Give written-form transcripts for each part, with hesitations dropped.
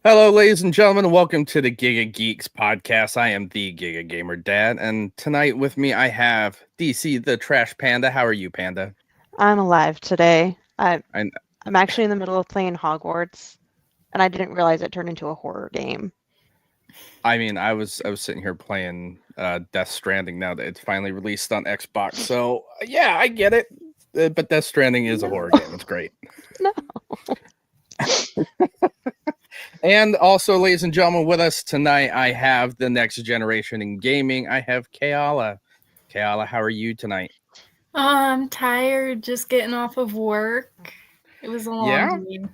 Hello, ladies and gentlemen, and welcome to the Giga Geeks podcast. I am the GigaGamerDad, and tonight with me I have DC the Trash Panda. How are you, Panda? I'm alive today. I'm I, I'm actually in the middle of playing Hogwarts, and I didn't realize it turned into a horror game. I mean, I was sitting here playing Death Stranding now that it's finally released on Xbox. So yeah, I get it, but Death Stranding is a horror game. It's great. No. And also, ladies and gentlemen, with us tonight, I have the next generation in gaming. I have Kayala. Kayala, how are you tonight? I'm tired, just getting off of work. It was a long day.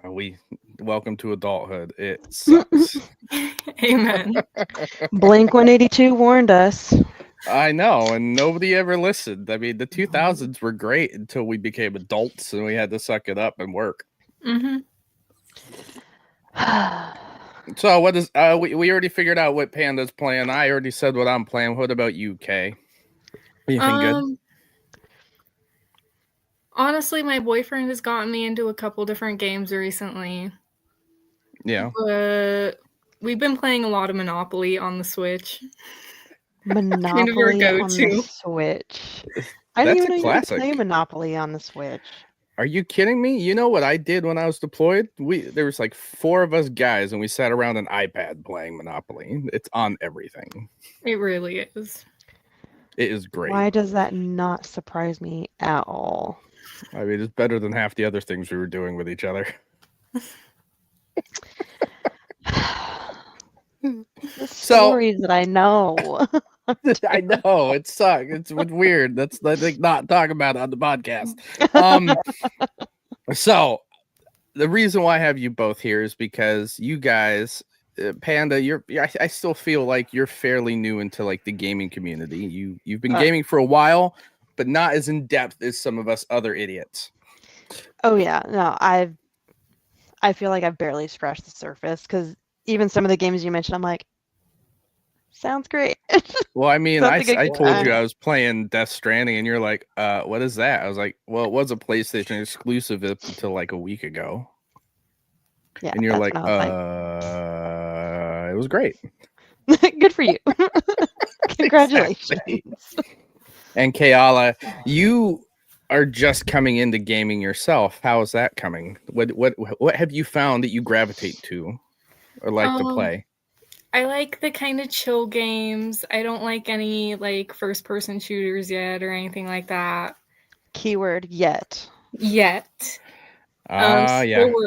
We welcome to adulthood. It sucks. Amen. Blink 182 warned us. I know, and nobody ever listened. I mean, the 2000s were great until we became adults and we had to suck it up and work. Mm-hmm. So, what is we already figured out what Panda's playing. I already said what I'm playing. What about you, Kay? Anything good? Honestly, my boyfriend has gotten me into a couple different games recently. Yeah. But we've been playing a lot of Monopoly on the Switch. Monopoly on the Switch. I didn't even know you could play Monopoly on the Switch. Are you kidding me? You know what I did when I was deployed? There was like 4 of us guys, and we sat around an iPad playing Monopoly. It's on everything. It really is. It is great. Why does that not surprise me at all? I mean, it's better than half the other things we were doing with each other. The stories that I know. I know it sucks. It's weird. That's like not talk about it on the podcast. So the reason why I have you both here is because you guys, Panda, I still feel like you're fairly new into like the gaming community. You've been gaming for a while, but not as in depth as some of us other idiots. Oh yeah, no, I feel like I've barely scratched the surface because even some of the games you mentioned, I'm like, sounds great. Well, I mean, I told you I was playing Death Stranding, and you're like, what is that? I was like, well, it was a PlayStation exclusive up until like a week ago. Yeah, and you're like, it was great. Good for you. Congratulations. And Kayala, you are just coming into gaming yourself. How is that coming? What have you found that you gravitate to or like to play? I like the kind of chill games. I don't like any like first person shooters yet or anything like that. Keyword yet. Yeah.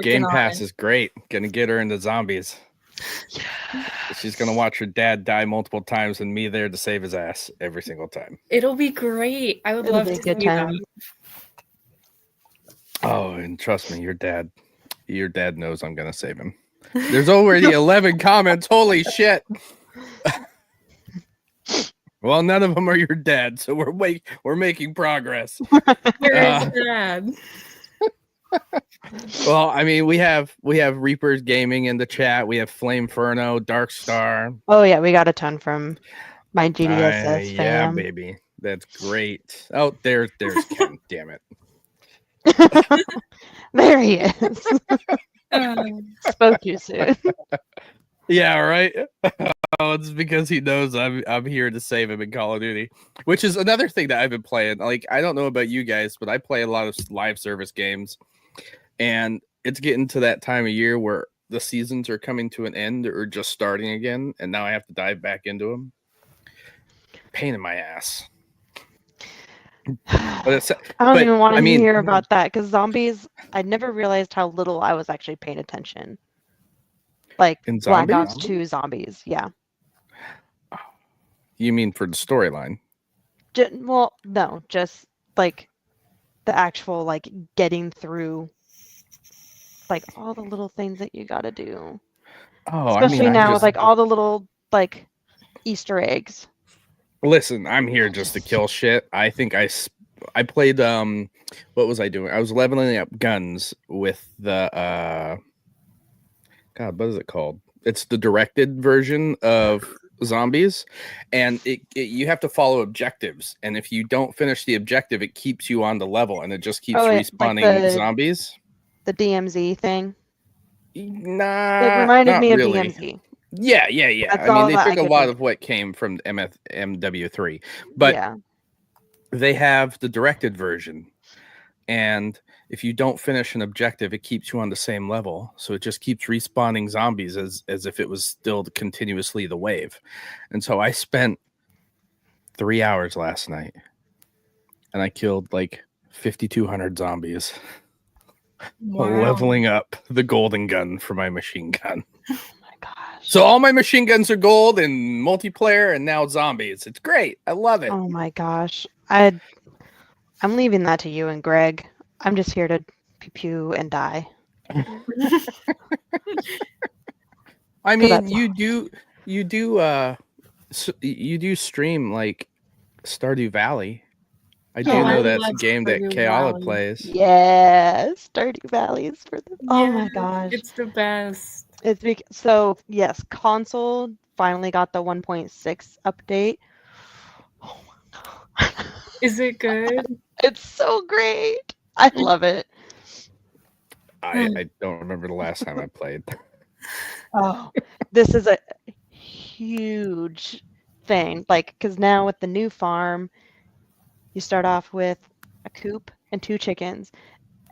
Game Pass is great. Gonna get her into zombies. Yes. She's gonna watch her dad die multiple times and me there to save his ass every single time. It'll be great. I would love to see that. Oh, and trust me, your dad knows I'm gonna save him. There's already 11 comments. Holy shit. Well, none of them are your dad, so we're making progress. Where is dad? Well, I mean, we have Reapers Gaming in the chat. We have Flameferno, Darkstar. Oh yeah, we got a ton from my GDSS fam. Yeah, baby, that's great. Oh, there's Ken. Damn it. There he is. Spoke too soon. Yeah, right. Oh, it's because he knows I'm here to save him in Call of Duty, which is another thing that I've been playing. Like, I don't know about you guys, but I play a lot of live service games, and it's getting to that time of year where the seasons are coming to an end or just starting again, and now I have to dive back into them. Pain in my ass. But I don't even want to hear about that because zombies, I never realized how little I was actually paying attention. Like Black Ops 2 zombies, yeah. You mean for the storyline? Well, no, just like the actual like getting through like all the little things that you got to do. Oh, especially now with like all the little like Easter eggs. Listen, I'm here just to kill shit. I think I played what was I doing? I was leveling up guns with the God, what is it called? It's the directed version of zombies, and you have to follow objectives, and if you don't finish the objective, it keeps you on the level, and it just keeps respawning zombies. The DMZ thing. Nah, It reminded not me really. of DMZ. Yeah. That's I mean, all they that took I a could lot think of what came from MW3, but yeah. they have the directed version. And if you don't finish an objective, it keeps you on the same level. So it just keeps respawning zombies as if it was still continuously the wave. And so I spent 3 hours last night and I killed like 5,200 zombies. Wow. Leveling up the golden gun for my machine gun. Oh my gosh. So all my machine guns are gold and multiplayer and now zombies. It's great. I love it. Oh my gosh. I'm leaving that to you and Greg. I'm just here to pew pew and die. I mean, you do stream like Stardew Valley. I do know that's a game that Kayala plays. Yes, Stardew Valley is for the. Oh my gosh, it's the best. So yes, console finally got the 1.6 update. Oh my god, is it good? It's so great. I love it. I don't remember the last time I played. Oh, this is a huge thing. Like, because now with the new farm, you start off with a coop and 2 chickens,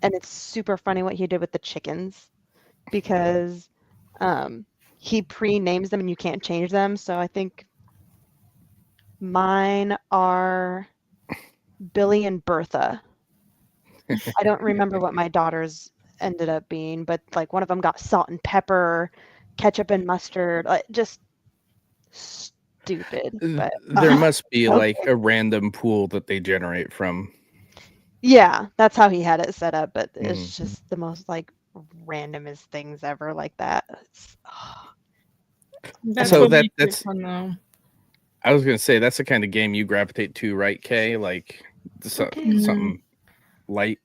and it's super funny what he did with the chickens because he pre-names them and you can't change them. So I think mine are Billy and Bertha. I don't remember what my daughters ended up being, but like one of them got salt and pepper, ketchup and mustard, just stupid. But there must be like a random pool that they generate from. Yeah, that's how he had it set up, but it's just the most like randomest things ever like that. That's so what that's fun though. I was gonna say that's the kind of game you gravitate to, right, Kay? Like something light.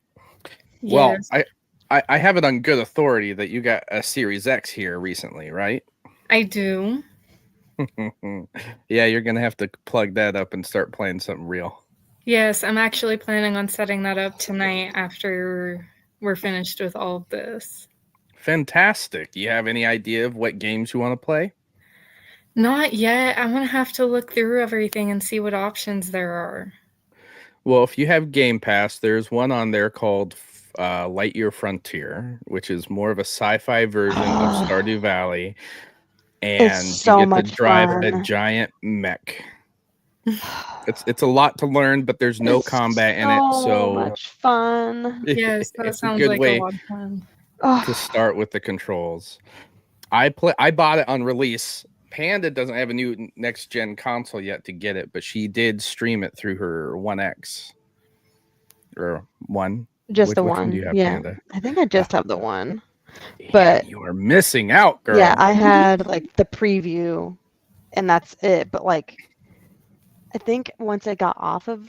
Yes. Well, I have it on good authority that you got a Series X here recently, right? I do. Yeah, you're gonna have to plug that up and start playing something real. Yes, I'm actually planning on setting that up tonight after we're finished with all of this. Fantastic. Do you have any idea of what games you want to play? Not yet. I'm going to have to look through everything and see what options there are. Well, if you have Game Pass, there's one on there called Lightyear Frontier, which is more of a sci-fi version of Stardew Valley. And so you get much to drive fun. a giant mech. It's a lot to learn, but there's no combat in it, so much fun. Yes, that sounds a good like way a lot of fun. To start with the controls. I bought it on release. Panda doesn't have a new next gen console yet to get it, but she did stream it through her 1X or 1. Just the which one. do you have, yeah, Panda? I think I just have the one. But you are missing out, girl. Yeah, I had like the preview, and that's it. But like, I think once I got off of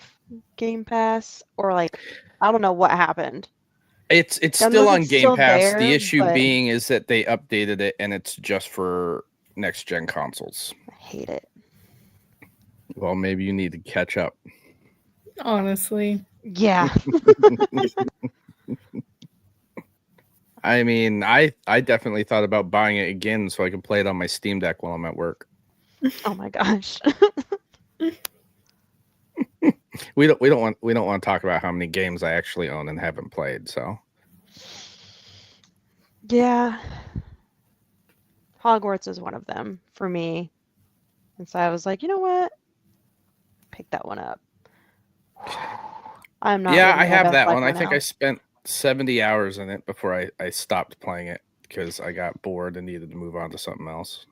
Game Pass, or like, I don't know what happened. It's still on Game Pass. The issue being is that they updated it, and it's just for next gen consoles. I hate it. Well, maybe you need to catch up. Honestly. Yeah. I mean, I definitely thought about buying it again so I can play it on my Steam Deck while I'm at work. Oh my gosh. we don't want to talk about how many games I actually own and haven't played, so. Yeah. Hogwarts is one of them for me. And so I was like, you know what? Pick that one up. I'm not. Yeah, I have that one. I think I spent 70 hours in it before I stopped playing it because I got bored and needed to move on to something else.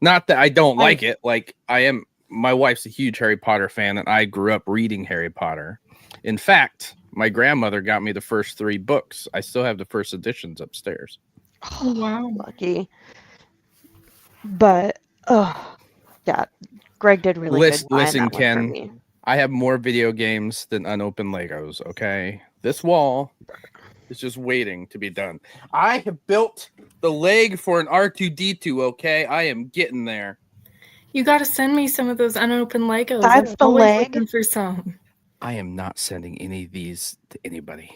Not that I don't like it. Like, my wife's a huge Harry Potter fan, and I grew up reading Harry Potter. In fact, my grandmother got me the first 3 books. I still have the first editions upstairs. Oh, wow. Lucky. But, yeah, Greg did really good. Listen, Ken, I have more video games than unopened Legos, okay? This wall is just waiting to be done. I have built the leg for an R2-D2, okay? I am getting there. You got to send me some of those unopened Legos. That's the leg? Looking for some. I am not sending any of these to anybody.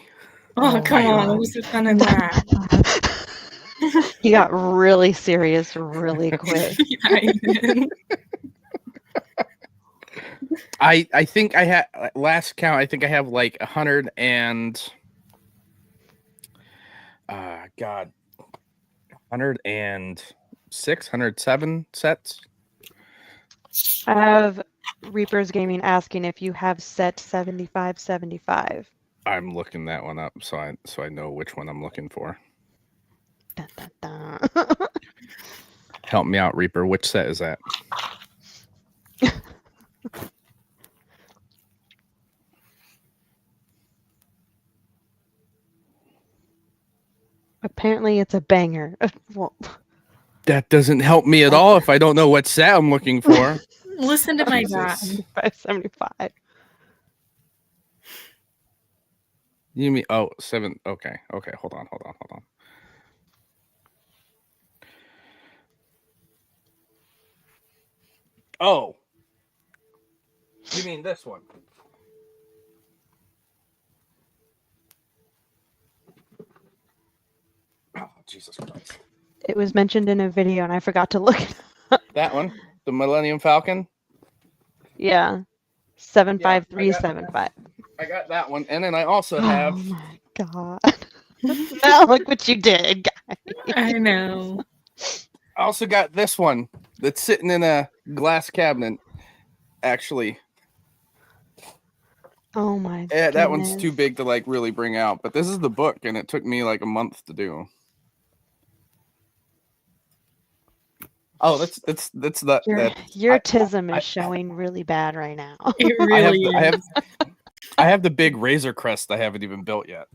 Oh, come on. What's the fun in that? He got really serious really quick. I think I had last count. I think I have like 100 and God, 106, 107 sets. I have Reaper's Gaming asking if you have set 7575. I'm looking that one up so I know which one I'm looking for. Dun, dun, dun. Help me out, Reaper. Which set is that? Apparently it's a banger. Well, That doesn't help me at all if I don't know what set I'm looking for. Listen to my dad. 575. You mean seven? Okay, hold on. Oh, you mean this one? Oh, Jesus Christ! It was mentioned in a video and I forgot to look it up. That one, the Millennium Falcon. Yeah, 75375. I got that one, and then I also have. Oh my god! Now look what you did, guys. I know. I also got this one that's sitting in a glass cabinet. Actually, Oh my. yeah, that one's goodness. too big to like really bring out. But this is the book, and it took me like a month to do. Oh, that's the Your tism is showing really bad right now. It really is. I have the big Razor Crest I haven't even built yet.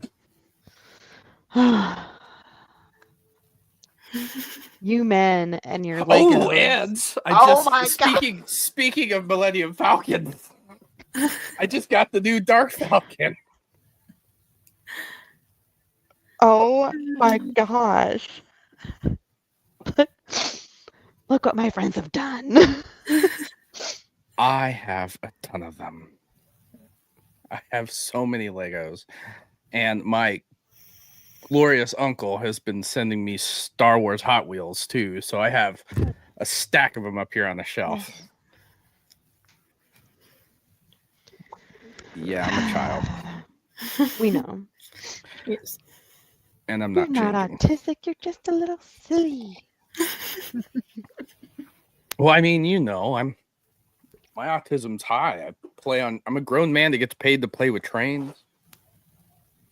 You men and your Legos. Oh, and speaking of Millennium Falcon, I just got the new Dark Falcon. Oh my gosh. Look what my friends have done. I have a ton of them. I have so many Legos. And my glorious uncle has been sending me Star Wars Hot Wheels too. So I have a stack of them up here on the shelf. Yeah, I'm a child. We know. Yes. And I'm You're not not changing. autistic, you're just a little silly. Well, I mean, my autism's high. I'm a grown man that gets paid to play with trains.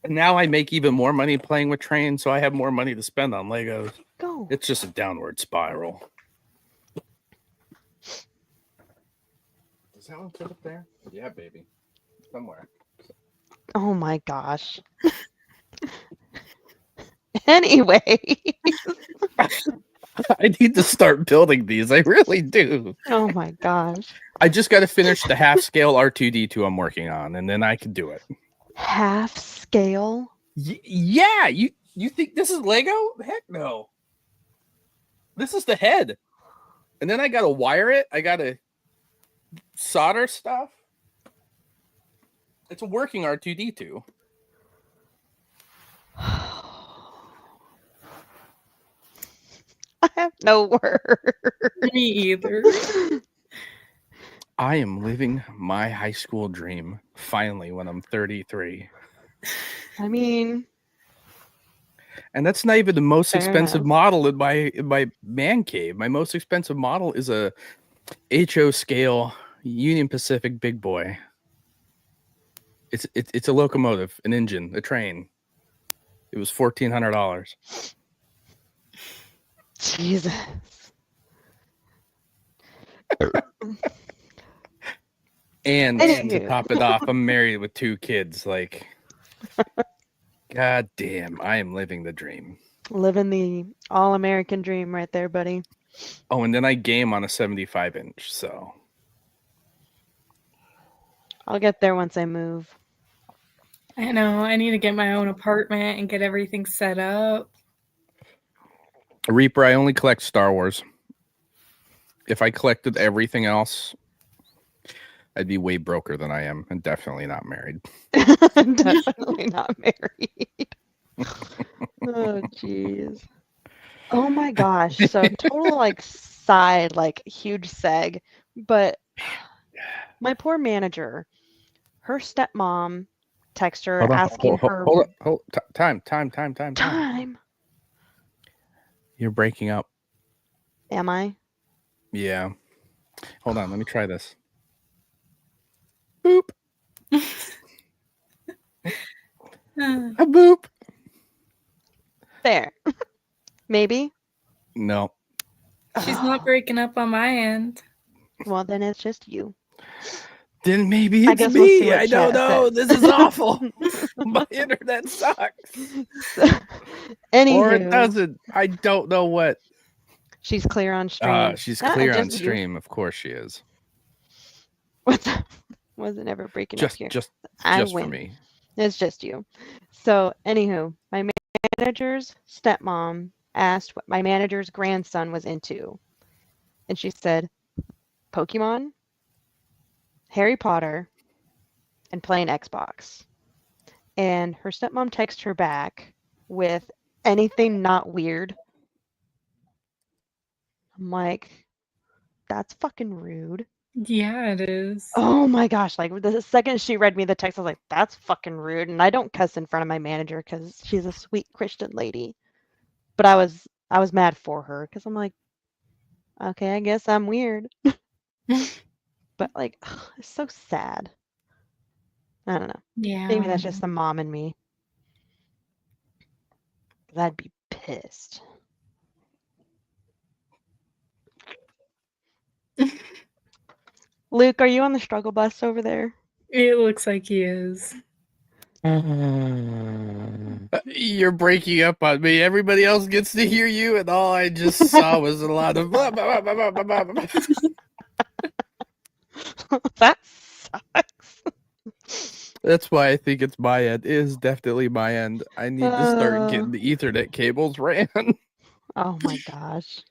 And now I make even more money playing with trains, so I have more money to spend on Legos. Go. It's just a downward spiral. Does that one fit up there? Yeah, baby. Somewhere. Oh my gosh. Anyway. I need to start building these. I really do. Oh my gosh. I just got to finish the half scale R2D2 I'm working on, and then I can do it. Half scale? Yeah. You think this is Lego? Heck no. This is the head. And then I got to wire it. I got to solder stuff. It's a working R2D2. I have no words. Me either. I am living my high school dream finally when I'm 33. I mean, and that's not even the most fair expensive enough. model in my man cave. My most expensive model is a HO scale Union Pacific big boy. It's a locomotive, an engine, a train. It was $1,400. Jesus. And to top it off, I'm married with 2 kids. Like, god damn, I am living the dream. Living the all-American dream right there, buddy. Oh, and then I game on a 75-inch, so. I'll get there once I move. I know. I need to get my own apartment and get everything set up. Reaper, I only collect Star Wars. If I collected everything else, I'd be way broker than I am, and definitely not married. Definitely not married. Oh, jeez. Oh my gosh. So total like side, like huge seg. But my poor manager, her stepmom texted her Hold on. asking her Hold. Time. You're breaking up. Am I? Yeah. Hold on. Let me try this. Boop. A boop. There. Maybe. No. She's not breaking up on my end. Well, then it's just you. Then maybe I it's guess we'll see me. what I don't chat know. says. This is awful. My internet sucks. Anywho, Or it doesn't. I don't know what. she's clear on stream. She's Ah, clear on just you. stream. Of course she is. What's that? Wasn't ever breaking up here. Just I for win. me. It's just you. So, anywho, my manager's stepmom asked what my manager's grandson was into. And she said, Pokemon, Harry Potter, and playing Xbox. And her stepmom texted her back with anything not weird. I'm like, that's fucking rude. Yeah, it is. Oh my gosh. Like the second she read me the text, I was like, that's fucking rude. And I don't cuss in front of my manager because she's a sweet Christian lady. But I was mad for her because I'm like, okay, I guess I'm weird. But like, it's so sad. I don't know. Yeah. Maybe that's just the mom in me. 'Cause I'd be pissed. Luke, are you on the struggle bus over there? It looks like he is. You're breaking up on me. Everybody else gets to hear you, and all I just saw was a lot of. That sucks. That's why I think it's my end. It is definitely my end. I need to start getting the Ethernet cables ran. Oh my gosh.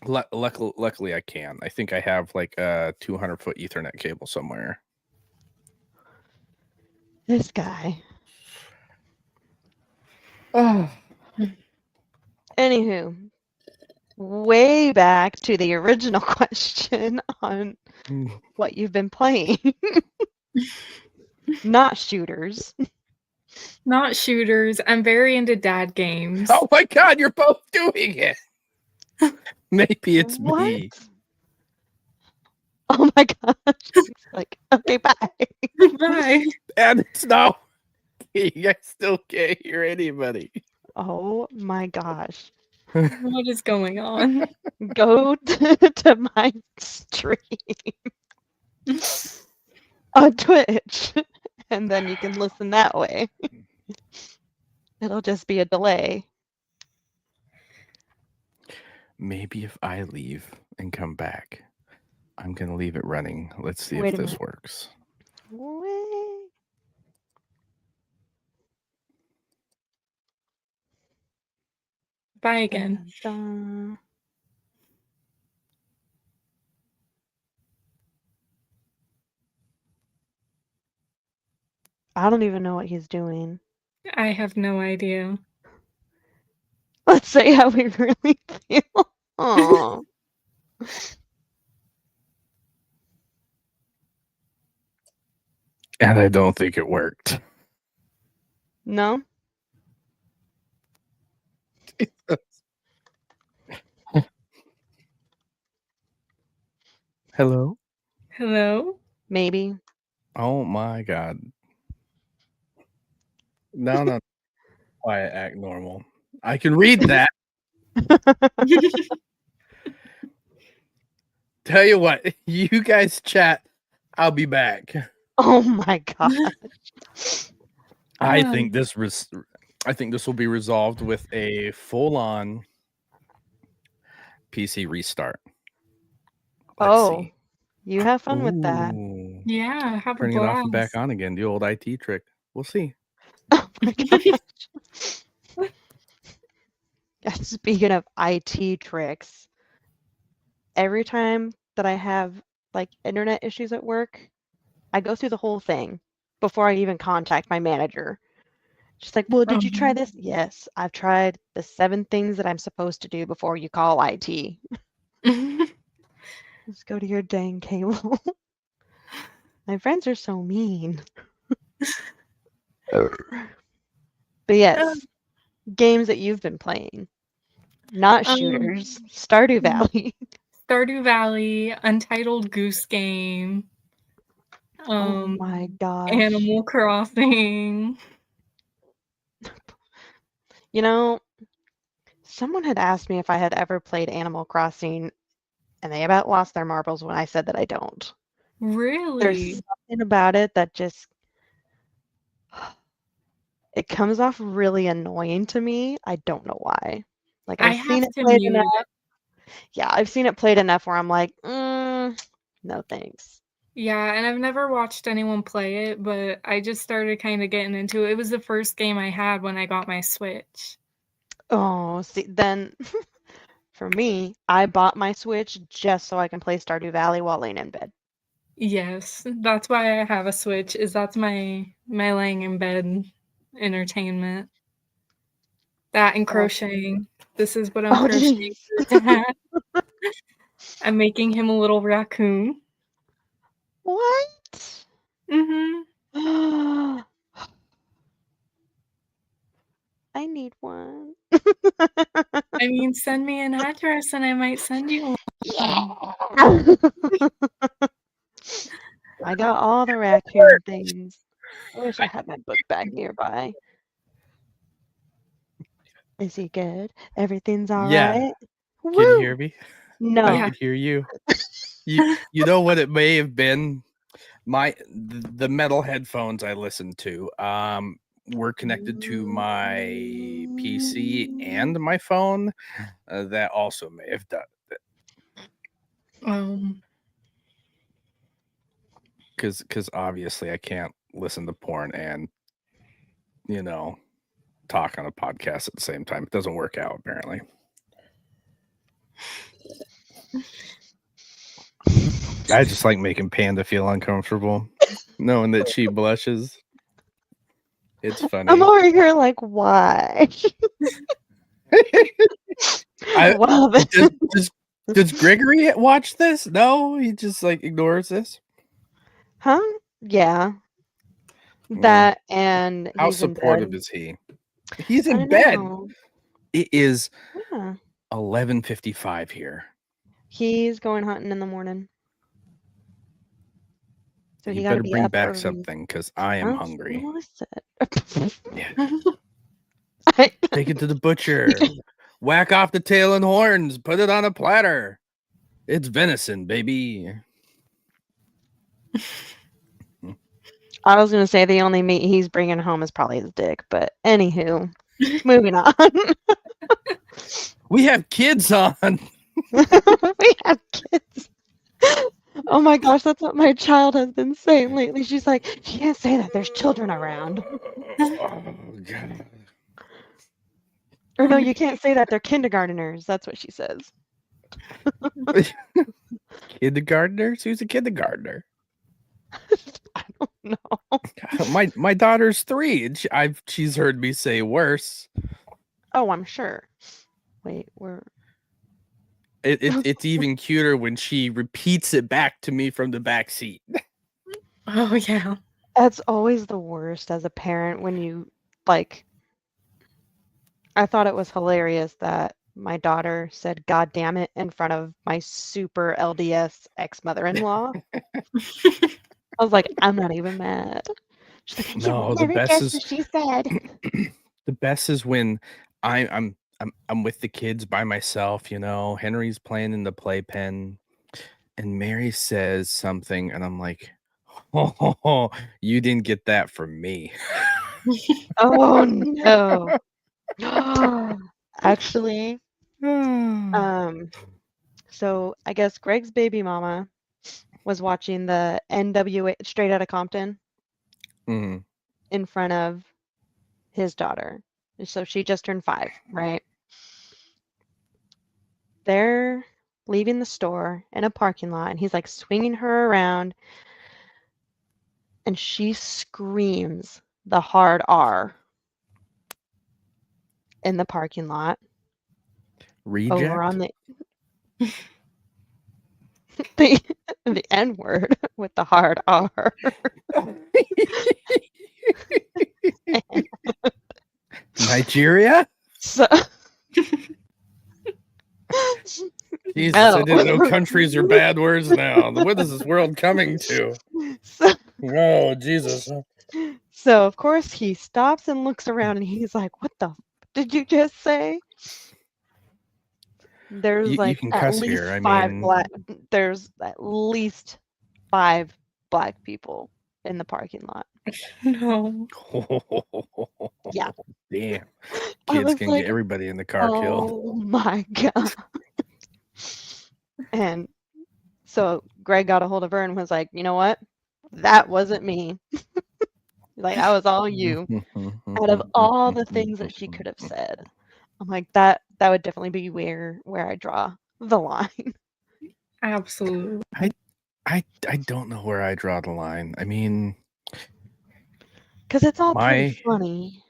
Luckily, I can. I think I have like a 200-foot Ethernet cable somewhere. This guy. Anywho, way back to the original question on what you've been playing. Not shooters. Not shooters. I'm very into dad games. Oh my god, you're both doing it. Maybe it's What? me. Oh my gosh. It's like, okay, bye. Bye. And it's no. I still can't hear anybody. Oh my gosh. What is going on? Go to my stream on Twitch, and then you can listen that way. It'll just be a delay. Maybe if I leave and come back, I'm going to leave it running. Let's see Wait if a this minute. works. Wait. Bye again. Dun. I don't even know what he's doing. I have no idea. Let's say how we really feel. Aww. And I don't think it worked. No? Hello? Hello? Maybe. Oh my god. No. Why act normal? I can read that. Tell you what, you guys chat. I'll be back. Oh my god. I think this will be resolved with a full-on PC restart. Let's see. You have fun with that. Ooh. Yeah, have a Turning it off and back blast. on again. The old IT trick. We'll see. Oh my gosh. Speaking of IT tricks, every time that I have like internet issues at work, I go through the whole thing before I even contact my manager. She's like, well, did you try this? Yes, I've tried the 7 things that I'm supposed to do before you call IT. Just go to your dang cable. My friends are so mean. But yes, games that you've been playing. Not shooters. Stardew Valley. Stardew Valley, Untitled Goose Game. Oh my gosh. Animal Crossing. You know, someone had asked me if I had ever played Animal Crossing, and they about lost their marbles when I said that I don't. Really? There's something about it that just it comes off really annoying to me. I don't know why. Like I've seen it played enough. Yeah, I've seen it played enough where I'm like, no thanks. Yeah, and I've never watched anyone play it, but I just started kind of getting into it. It was the first game I had when I got my Switch. Oh, see, then for me, I bought my Switch just so I can play Stardew Valley while laying in bed. Yes, that's why I have a Switch. That's my laying in bed entertainment. That and crocheting. This is what I'm crocheting for Dad. I'm making him a little raccoon. What? Mm-hmm. I need one. I mean, send me an address and I might send you one. Yeah. I got all the raccoon things. I wish I had my book bag nearby. Is he good? Everything's all right? Can you hear me? No. I could hear you. You know what it may have been? The metal headphones I listened to were connected to my PC and my phone. That also may have done it. Because obviously I can't listen to porn and talk on a podcast at the same time. It doesn't work out apparently. I just like making Panda feel uncomfortable, knowing that she blushes. It's funny. I'm over here like, why? Does Gregory watch this? No, he just like ignores this. Huh? Yeah. That and how he's supportive in bed. is he? He's in bed. It is 11:55 here. He's going hunting in the morning. So you better bring back something because I am hungry. Yeah. Take it to the butcher. Whack off the tail and horns. Put it on a platter. It's venison, baby. I was going to say the only meat he's bringing home is probably his dick, but anywho, moving on. We have kids on. We have kids. Oh my gosh, that's what my child has been saying lately. She's like, you can't say that. There's children around. Oh, God. Or no, you can't say that. They're kindergarteners. That's what she says. Kindergartners? Who's a kindergartner? I don't know. My daughter's 3, and she's heard me say worse. Oh, I'm sure. Wait, we're... It's even cuter when she repeats it back to me from the back seat. Oh, yeah. That's always the worst as a parent when you, like... I thought it was hilarious that my daughter said, God damn it, in front of my super LDS ex-mother-in-law. I was like, I'm not even mad. She's like, no, the best is what she said. The best is when I'm with the kids by myself, Henry's playing in the playpen and Mary says something and I'm like, oh, you didn't get that from me. Oh no. Actually, so I guess Greg's baby mama was watching the NWA Straight Outta Compton in front of his daughter. So she just turned 5, right? They're leaving the store in a parking lot and he's like swinging her around and she screams the hard R in the parking lot. Reject? Over on the N word with the hard R. Nigeria? So, Jesus, I didn't know countries are bad words now. What is this world coming to? Oh, Jesus. So, of course, he stops and looks around and he's like, what the did you just say? There's You can at cuss least here. I mean, there's at least 5 black people in the parking lot. No. Yeah. Damn. Kids can get everybody in the car killed. Oh my God. And so Greg got a hold of her and was like, you know what? That wasn't me. Like, that was all you. Out of all the things that she could have said, I'm like, that would definitely be where I draw the line. Absolutely. I don't know where I draw the line. I mean, because it's all pretty funny.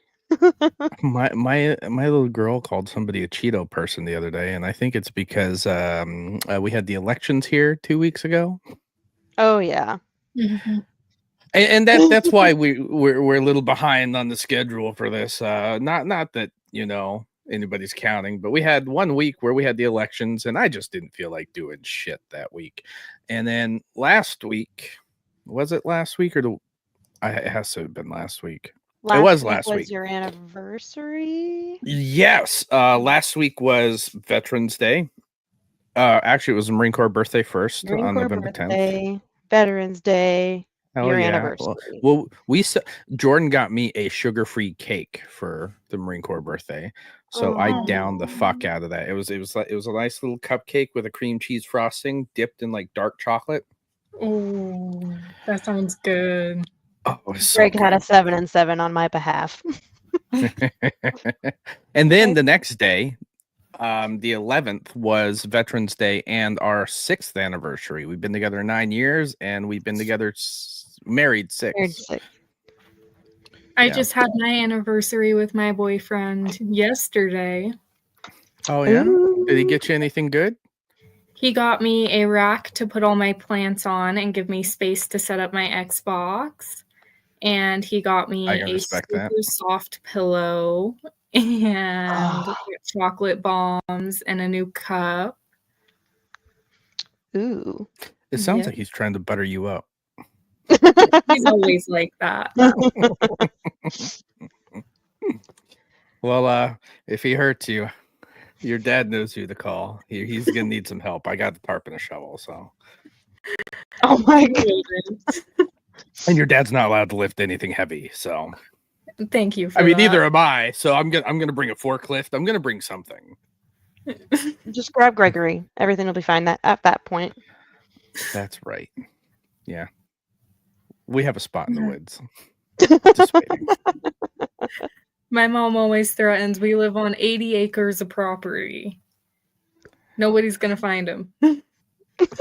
my little girl called somebody a Cheeto person the other day, and I think it's because we had the elections here 2 weeks ago. Oh yeah. Mm-hmm. And that's why we're a little behind on the schedule for this. Not that anybody's counting, but we had 1 week where we had the elections, and I just didn't feel like doing shit that week. And then last week, was it last week or it has to have been last week. It was last week. Was your anniversary? Yes. Last week was Veterans Day. Actually, it was a Marine Corps birthday first on November 10th. Veterans Day. Your anniversary. Well, Jordan got me a sugar-free cake for the Marine Corps birthday, so I downed the fuck out of that. It was a nice little cupcake with a cream cheese frosting dipped in like dark chocolate. Oh, that sounds good. Oh, Greg had a 7 and 7 on my behalf. And then the next day, the 11th was Veterans Day and our 6th anniversary. We've been together 9 years, and we've been together married 6. I just had my anniversary with my boyfriend yesterday. Oh yeah? Ooh. Did he get you anything good? He got me a rack to put all my plants on and give me space to set up my Xbox. And he got me a super soft pillow and chocolate bombs and a new cup. Ooh. It sounds like he's trying to butter you up. He's always like that. Well, if he hurts you, your dad knows who to call. He's gonna need some help. I got the tarp and a shovel, so. Oh my God. And your dad's not allowed to lift anything heavy, so. Thank you. I mean, neither am I. So I'm gonna bring a forklift. I'm gonna bring something. Just grab Gregory. Everything will be fine. At that point. That's right. Yeah. We have a spot in the woods. Just waiting. My mom always threatens we live on 80 acres of property. Nobody's going to find him.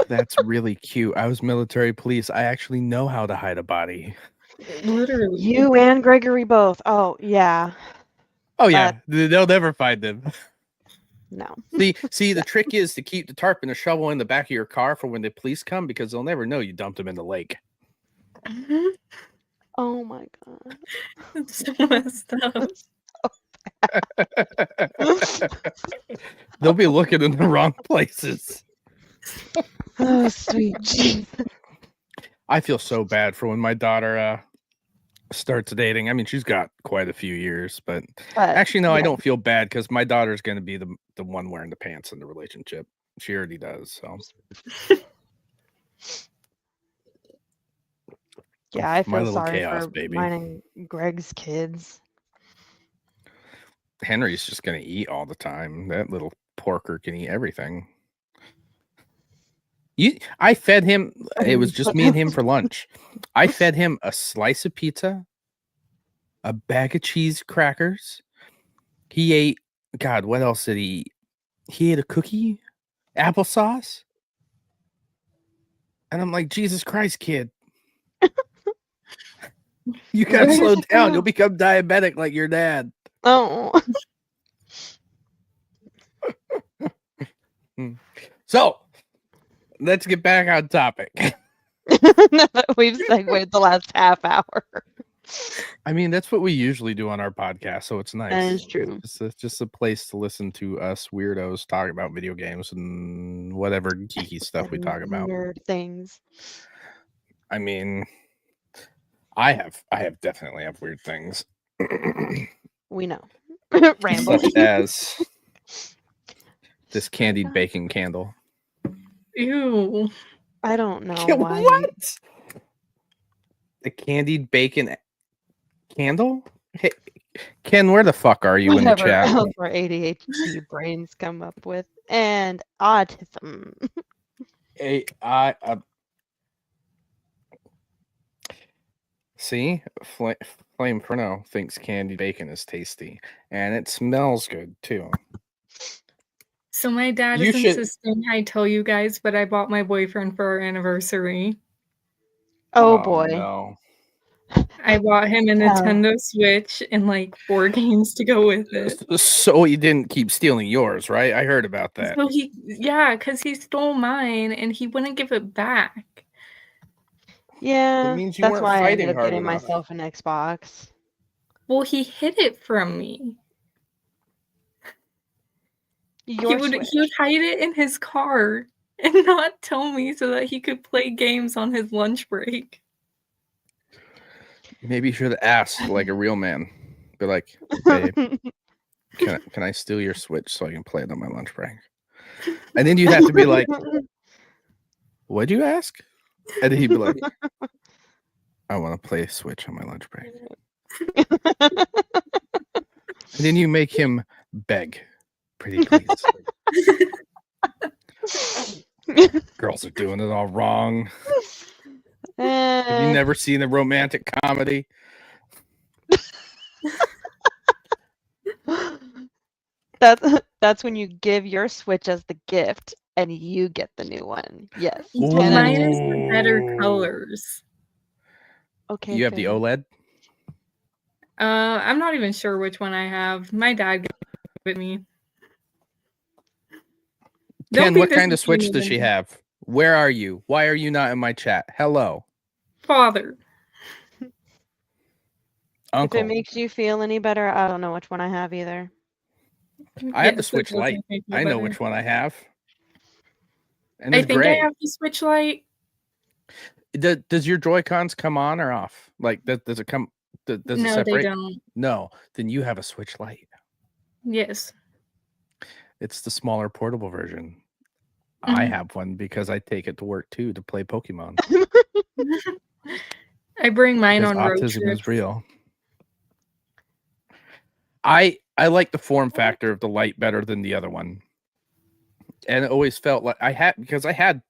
That's really cute. I was military police. I actually know how to hide a body. Literally. You and Gregory both. Oh, yeah. Oh, yeah. They'll never find them. No. See, the trick is to keep the tarp and a shovel in the back of your car for when the police come, because they'll never know you dumped them in the lake. Oh my God. It's so messed up. They'll be looking in the wrong places. Oh, sweet Jesus. I feel so bad for when my daughter starts dating. I mean, she's got quite a few years, but actually, no, I don't feel bad because my daughter's going to be the one wearing the pants in the relationship. She already does, so. Yeah, I feel sorry for mine and Greg's kids. Henry's just going to eat all the time. That little porker can eat everything. I fed him. It was just me and him for lunch. I fed him a slice of pizza, a bag of cheese crackers. He ate, God, what else did he eat? He ate a cookie, applesauce. And I'm like, Jesus Christ, kid. You gotta slow down. You'll become diabetic like your dad. Oh. So let's get back on topic. We've segued the last half hour. I mean, that's what we usually do on our podcast, so it's nice. That is true. It's just a place to listen to us weirdos talk about video games and whatever geeky stuff we talk about. Nerd things. I mean, I definitely have weird things. We know. Rambling. Such as this candied bacon candle. Ew. I don't know why. What? The candied bacon candle? Hey, Ken, where the fuck are you in the chat? Else our ADHD brains come up with, and autism. See, Flame Furno thinks candied bacon is tasty, and it smells good too. So my dad is insisting I tell you guys, but I bought my boyfriend for our anniversary. Oh boy. No. I bought him a Nintendo Switch and like 4 games to go with it. So he didn't keep stealing yours, right? I heard about that. So because he stole mine and he wouldn't give it back. Yeah, it means you that's weren't why I fighting ended up hard getting enough. myself an Xbox. Well, he hid it from me. He would hide it in his car and not tell me so that he could play games on his lunch break. Maybe you should have asked like a real man. Be like, babe, can I steal your Switch so I can play it on my lunch break? And then you'd have to be like, what'd you ask? And then he'd be like, I want to play Switch on my lunch break. And then you make him beg, pretty please. Girls are doing it all wrong. Have you never seen a romantic comedy? That's when you give your Switch as the gift and you get the new one. Yes. Mine is the better colors. Okay. You have the OLED? I'm not even sure which one I have. My dad gave it to me. Ken, what kind of Switch does she have? Where are you? Why are you not in my chat? Hello. Father. Uncle. If it makes you feel any better, I don't know which one I have either. I have the Switch Lite. I know which one I have. And I think I have the Switch Lite. Does your Joy-Cons come on or off? Like, does it come? Does it separate? No, they don't. No, then you have a Switch Lite. Yes. It's the smaller portable version. Mm-hmm. I have one because I take it to work too to play Pokemon. I bring mine on road trips. Autism is real. I like the form factor of the Lite better than the other one. And it always felt like I had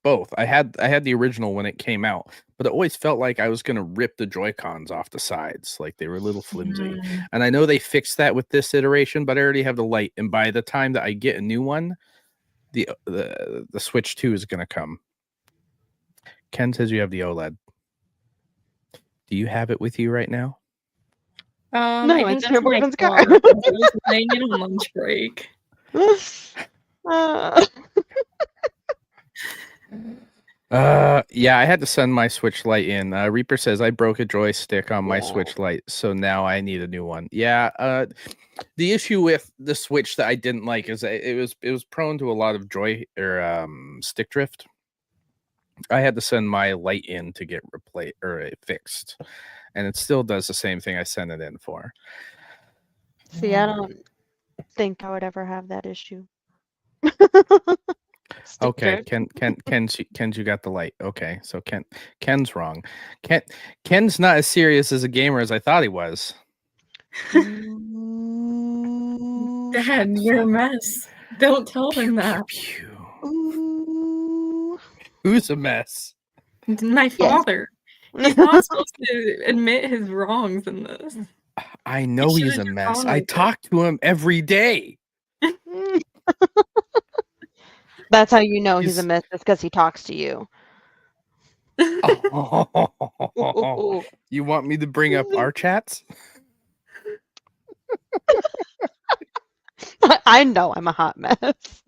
both. I had the original when it came out, but it always felt like I was going to rip the Joy-Cons off the sides, like they were a little flimsy. And I know they fixed that with this iteration, but I already have the Lite, and by the time that I get a new one, the Switch 2 is going to come. Ken says you have the OLED. Do you have it with you right now? No, it's in her boyfriend's car. I was playing it on lunch break. Yeah, I had to send my Switch Lite in. Reaper says I broke a joystick on my Switch Lite, so now I need a new one. Yeah, the issue with the Switch that I didn't like is that it was prone to a lot of stick drift. I had to send my Lite in to get replaced or fixed, and it still does the same thing I sent it in for. See, I don't think I would ever have that issue. Okay, Ken's you got the Lite. Okay, so Ken's wrong. Ken's not as serious as a gamer as I thought he was. Dad, you're a mess. Don't tell him that. Who's a mess? My father. He's not supposed to admit his wrongs in this. I know he's a mess. I talk to him every day. That's how you know he's a mess, because he talks to you. You want me to bring up our chats? I know I'm a hot mess.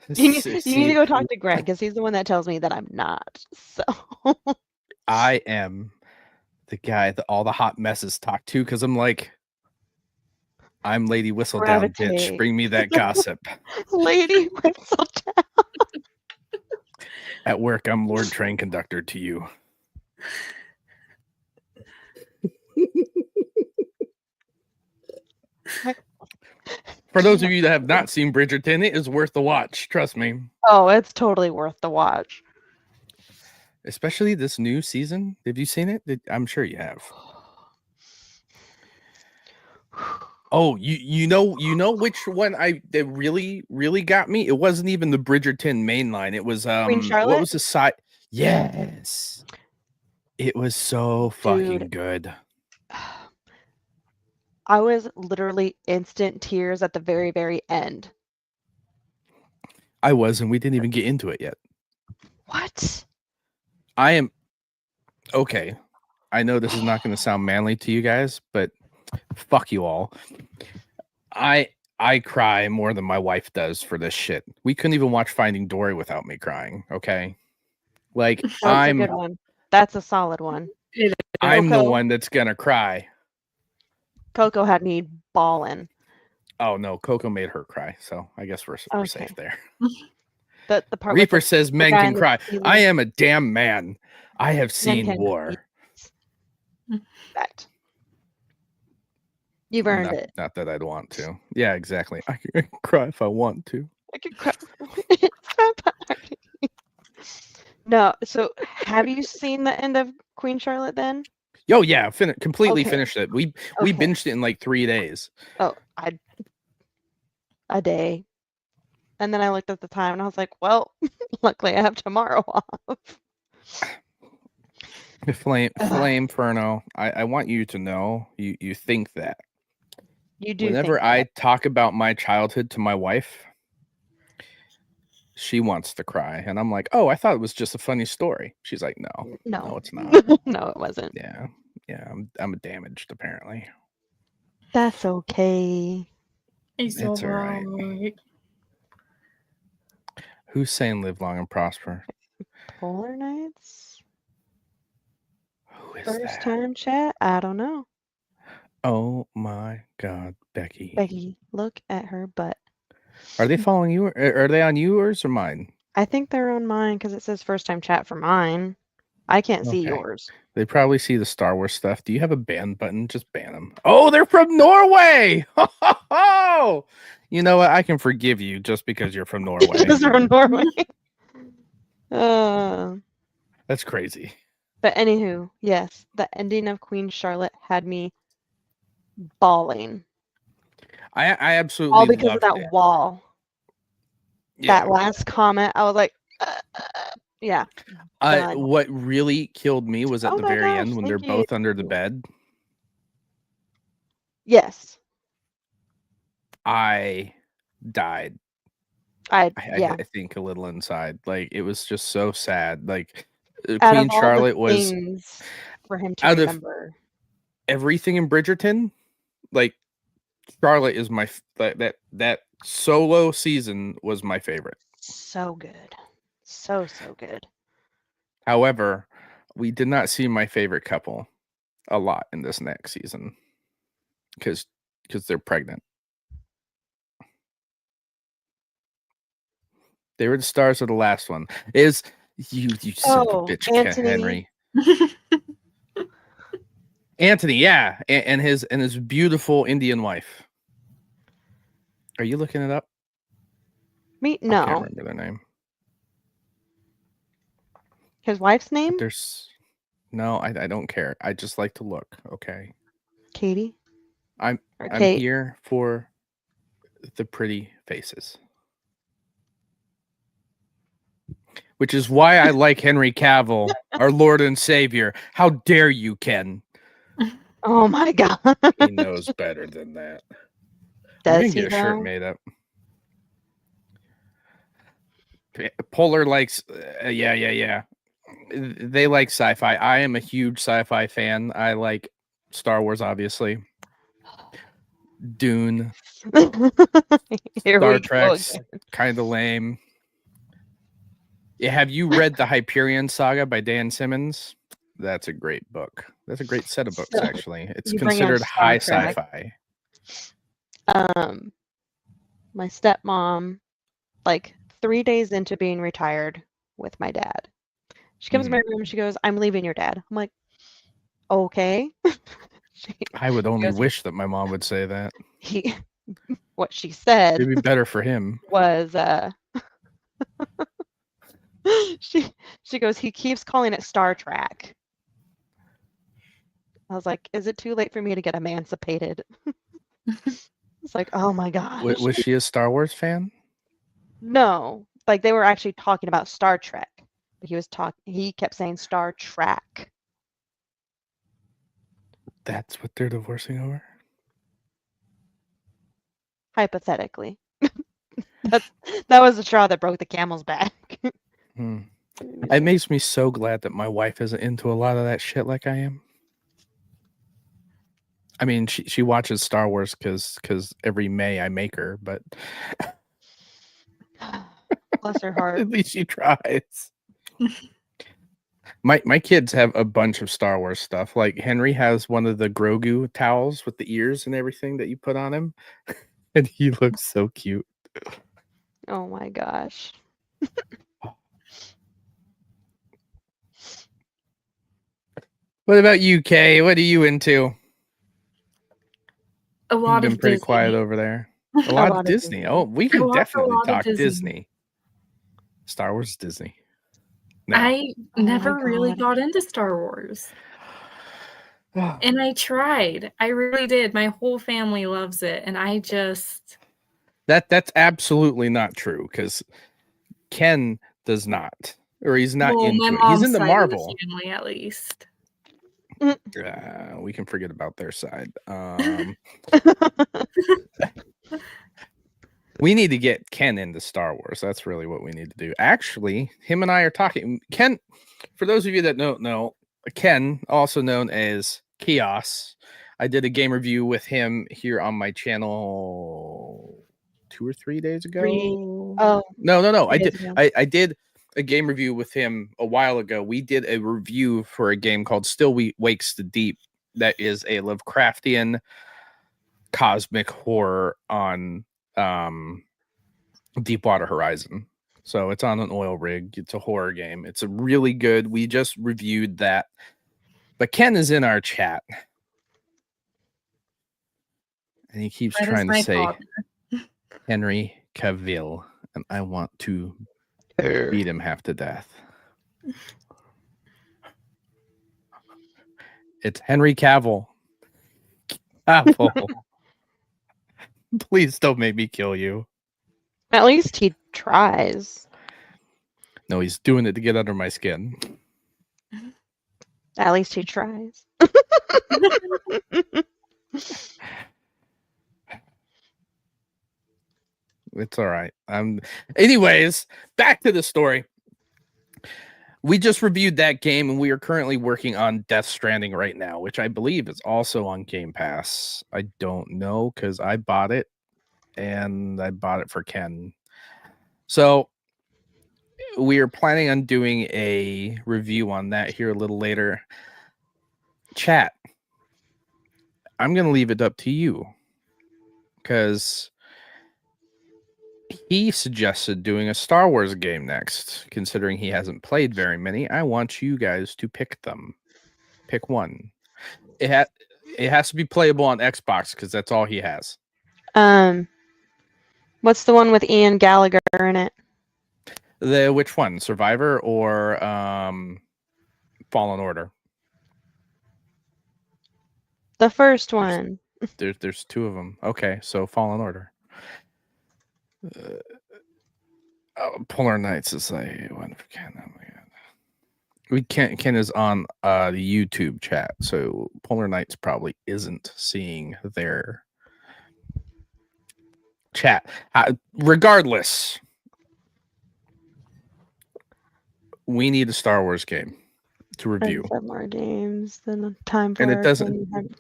You need to go talk to Greg because he's the one that tells me that I'm not. So I am the guy that all the hot messes talk to because I'm like, I'm Lady Whistledown, bitch. Bring me that gossip. Lady Whistledown. At work, I'm Lord Train Conductor to you. For those of you that have not seen Bridgerton, it is worth the watch. Trust me. Oh, it's totally worth the watch. Especially this new season. Have you seen it? I'm sure you have. Oh, you know which one that really got me? It wasn't even the Bridgerton mainline. It was Queen Charlotte? What was the side? Yes. It was so fucking good. I was literally instant tears at the very, very end. I was, and we didn't even get into it yet. What? I am okay. I know this is not going to sound manly to you guys, but fuck you all. I cry more than my wife does for this shit. We couldn't even watch Finding Dory without me crying. Okay, like that's a good one. That's a solid one. I'm the one that's gonna cry. Coco had me bawling. Oh no, Coco made her cry, so I guess we're safe there. The part Reaper says men can cry. I am a damn man. I have seen war. That. You've earned it. Not that I'd want to. Yeah, exactly. I can cry if I want to. I can cry. No, so have you seen the end of Queen Charlotte then? Oh yeah, completely finished it. We binged it in like 3 days. Oh, a day. And then I looked at the time and I was like, well, luckily I have tomorrow off. Flame Ferno, I want you to know you think that. You do. Whenever I talk about my childhood to my wife, she wants to cry. And I'm like, oh, I thought it was just a funny story. She's like, no, it's not. No, it wasn't. Yeah, I'm damaged apparently. That's okay. It's all right. Who's saying live long and prosper? Polar Nights? Who is First time chat? I don't know. Oh my God, Becky. Becky, look at her butt. Are they following you? Are they on yours or mine? I think they're on mine because it says first time chat for mine. I can't see yours. They probably see the Star Wars stuff. Do you have a ban button? Just ban them. Oh, they're from Norway. Oh, you know what? I can forgive you just because you're from Norway. Just from Norway. That's crazy. But anywho, yes, the ending of Queen Charlotte had me bawling. I absolutely all because of that wall. Yeah. That last comment, I was like, yeah. What really killed me was at the very end when they're both under the bed. Yes. I died. I think a little inside. Like it was just so sad. Like Queen Charlotte was for him to remember. Everything in Bridgerton, like Charlotte is my that solo season was my favorite. So good. So good. However, we did not see my favorite couple a lot in this next season because they're pregnant. They were the stars of the last one. Is you son of a bitch, Anthony. Henry. Anthony, yeah, and his beautiful Indian wife. Are you looking it up? Me? No. I can't remember their name. His wife's name? No, I don't care. I just like to look. Okay. Katie. I'm here for the pretty faces. Which is why I like Henry Cavill, our Lord and Savior. How dare you, Ken? Oh my God. He knows better than that. Does he get a shirt made up. Polar likes, yeah. They like sci-fi. I am a huge sci-fi fan. I like Star Wars, obviously. Dune. Star Trek. kind of lame. Yeah, have you read the Hyperion Saga by Dan Simmons? That's a great book. That's a great set of books, So, actually. It's you bring up considered Star high Trek. sci-fi. My stepmom, like 3 days into being retired with my dad, she comes in my room. She goes, "I'm leaving your dad." I'm like, "Okay." I would only wish that my mom would say that. What she said. It'd be better for him. Was she goes, "He keeps calling it Star Trek." I was like, "Is it too late for me to get emancipated?" It's like, oh my gosh. Was she a Star Wars fan? No, like they were actually talking about Star Trek, but he kept saying Star Trek. That's what they're divorcing over? Hypothetically. that was the straw that broke the camel's back. It makes me so glad that my wife isn't into a lot of that shit like I am. I mean, she watches Star Wars because every May I make her, but bless her heart. At least she tries. My kids have a bunch of Star Wars stuff. Like Henry has one of the Grogu towels with the ears and everything that you put on him, and he looks so cute. Oh my gosh. What about you, Kay? What are you into? A lot You've been of pretty Disney. quiet over there. A lot of Disney. Oh, we can definitely talk Disney. Star Wars, Disney. No. I never really got into Star Wars. And I tried. I really did. My whole family loves it. And I just... That's absolutely not true, because Ken does not. Or he's not into it. He's into Marvel. Family, at least. We can forget about their side. We need to get Ken into Star Wars. That's really what we need to do. Actually, him and I are talking. Ken, for those of you that don't know, Ken, also known as Chaos, I did a game review with him here on my channel 2 or 3 days ago. No. I did a game review with him a while ago. We did a review for a game called Still Wakes the Deep. That is a Lovecraftian cosmic horror on Deepwater Horizon. So it's on an oil rig. It's a horror game. It's a really good. We just reviewed that. But Ken is in our chat. And he keeps trying to say Henry Cavill. And I want to beat him half to death. It's Henry Cavill. Please don't make me kill you. At least he tries. No, he's doing it to get under my skin. At least he tries. It's all right. Anyways, back to the story. We just reviewed that game, and we are currently working on Death Stranding right now, which I believe is also on Game Pass. I don't know, because I bought it, and I bought it for Ken. So we are planning on doing a review on that here a little later. Chat, I'm going to leave it up to you, because he suggested doing a Star Wars game next. Considering he hasn't played very many, I want you guys to pick them. Pick one. It has to be playable on Xbox, because that's all he has. What's the one with Ian Gallagher in it? Which one? Survivor or Fallen Order? The first one. There's two of them. Okay, so Fallen Order. Polar Knights is like one for Ken. Oh my god. Ken is on the YouTube chat, so Polar Knights probably isn't seeing their chat. Regardless, we need a Star Wars game to review. More games than time for. And it doesn't.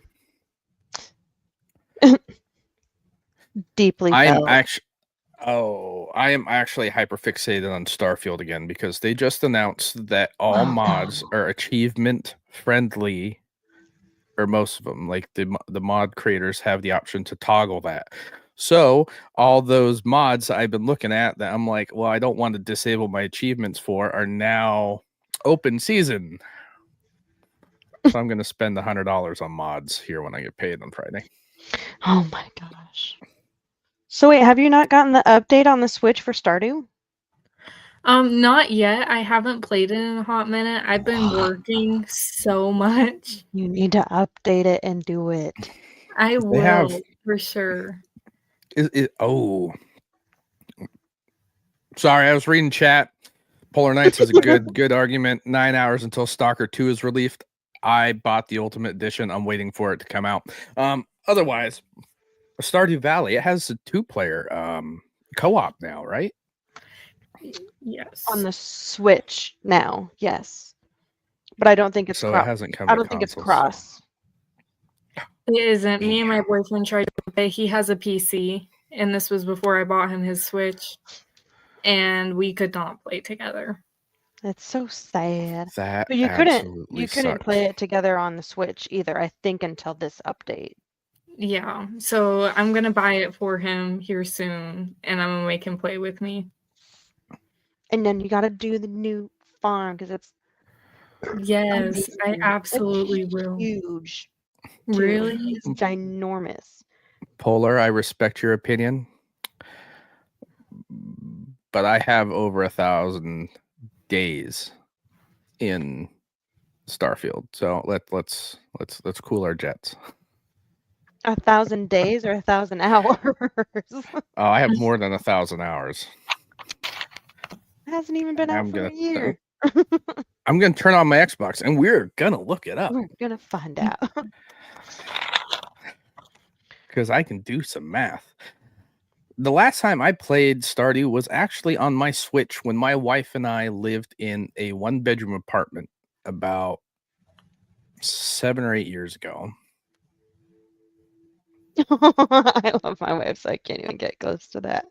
Deeply. I'm actually. Oh, I am actually hyperfixated on Starfield again because they just announced that all mods are achievement friendly, or most of them. Like the mod creators have the option to toggle that. So all those mods I've been looking at that I'm like, well, I don't want to disable my achievements for are now open season. So I'm going to spend $100 on mods here when I get paid on Friday. Oh my gosh. So wait, have you not gotten the update on the Switch for Stardew? Not yet. I haven't played it in a hot minute. I've been working so much. You need to update it and do it. I will, for sure. Oh. Sorry, I was reading chat. Polar Knights is a good argument. 9 hours until Stalker 2 is released. I bought the Ultimate Edition. I'm waiting for it to come out. Otherwise, Stardew Valley, it has a 2-player co-op now, right? Yes. On the Switch now, yes. But I don't think it's so it hasn't come. I don't think it's cross. It isn't. Me and my boyfriend tried to play. He has a PC, and this was before I bought him his Switch, and we could not play together. It's so sad. That but you couldn't play it together on the Switch either, I think, until this update. Yeah, so I'm gonna buy it for him here soon, and I'm gonna make him play with me. And then you got to do the new farm because it's yes, I absolutely will. Huge, really, it's ginormous. Polar, I respect your opinion, but I have over 1,000 days in Starfield, so let's cool our jets. 1,000 days or 1,000 hours? Oh, I have more than 1,000 hours. It hasn't even been out for a year. I'm gonna turn on my Xbox and we're gonna look it up. We're gonna find out. Because I can do some math. The last time I played Stardew was actually on my Switch when my wife and I lived in a 1-bedroom apartment about 7 or 8 years ago. I love my wife, so I can't even get close to that.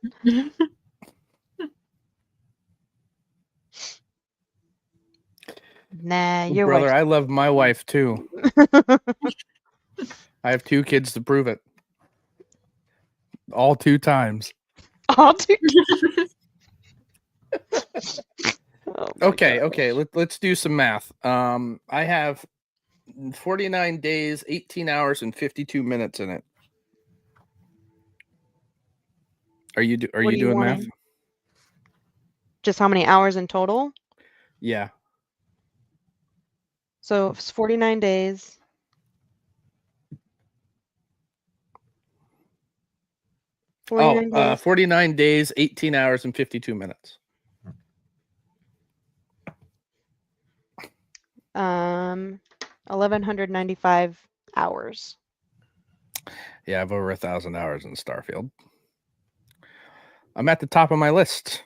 Nah, your brother, I love my wife too. I have 2 kids to prove it. All 2 times. All 2 Okay. Let's do some math. I have 49 days, 18 hours, and 52 minutes in it. Are you doing math? Just how many hours in total? Yeah. So it's 49 days. 49 days, 18 hours, and 52 minutes. 1,195 hours. Yeah, I have over 1,000 hours in Starfield. I'm at the top of my list.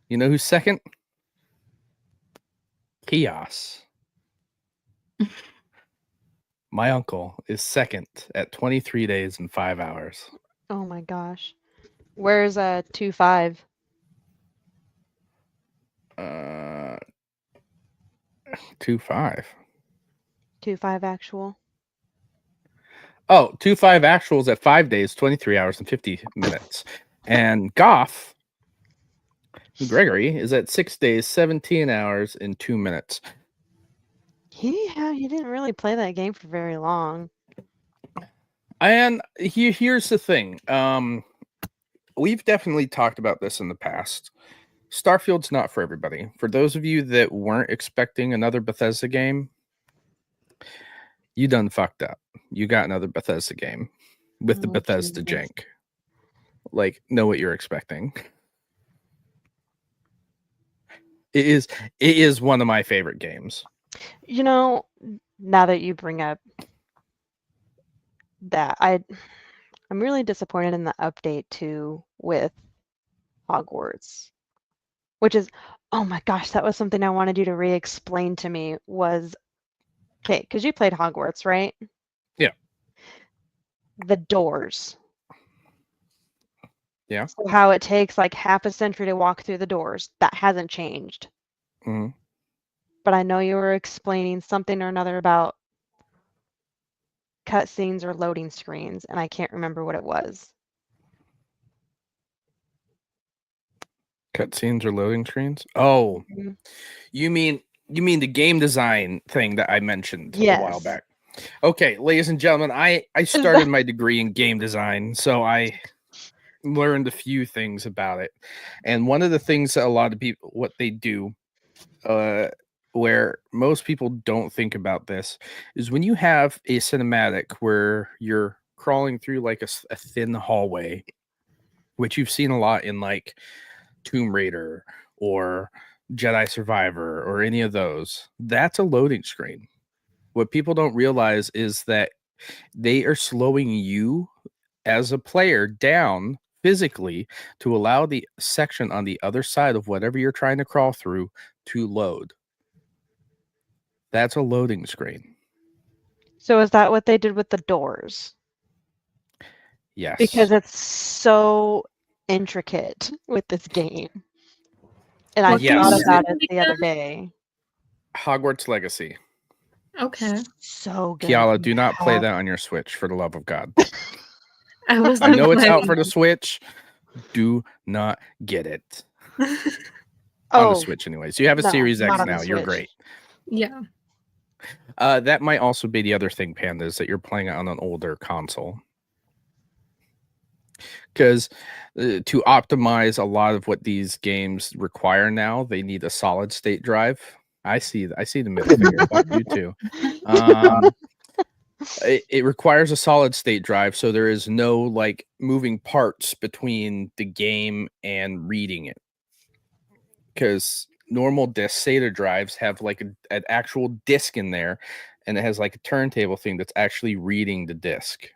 You know who's second? Chaos. My uncle is second at 23 days and 5 hours. Oh my gosh. Where's 2.5? 2.5. 2.5 actual. Oh, 2.5 actuals at 5 days, 23 hours and 50 minutes. And Goff, Gregory, is at 6 days, 17 hours and 2 minutes. He didn't really play that game for very long. And here's the thing. We've definitely talked about this in the past. Starfield's not for everybody. For those of you that weren't expecting another Bethesda game, you done fucked up. You got another Bethesda game with the Bethesda jank. Like, know what you're expecting. It is one of my favorite games. You know, now that you bring up that, I'm really disappointed in the update too with Hogwarts, which is, oh my gosh, that was something I wanted you to re-explain to me. Was okay, because you played Hogwarts, right? Yeah. The doors. Yeah. So how it takes like half a century to walk through the doors, that hasn't changed. Mm-hmm. But I know you were explaining something or another about cutscenes or loading screens, and I can't remember what it was. Cutscenes or loading screens? Oh, you mean the game design thing that I mentioned a while back? Okay, ladies and gentlemen, I started my degree in game design, so I learned a few things about it. And one of the things that a lot of people, what they do, where most people don't think about this, is when you have a cinematic where you're crawling through like a thin hallway, which you've seen a lot in like Tomb Raider or Jedi Survivor or any of those, that's a loading screen. What people don't realize is that they are slowing you as a player down physically to allow the section on the other side of whatever you're trying to crawl through to load. That's a loading screen. So is that what they did with the doors? Yes. Because it's so intricate with this game. And I thought about it the other day. Hogwarts Legacy. Okay. So good. Kiala, do not play that on your Switch, for the love of God. I know it's out for the Switch. Do not get it. On the Switch, anyways. You have a Series X now. You're great. Yeah. That might also be the other thing, Panda, is that you're playing it on an older console. Because to optimize a lot of what these games require now, they need a solid state drive. I see the middle finger. Fuck you too. It requires a solid state drive, so there is no like moving parts between the game and reading it. Because normal disk SATA drives have like an actual disk in there, and it has like a turntable thing that's actually reading the disk.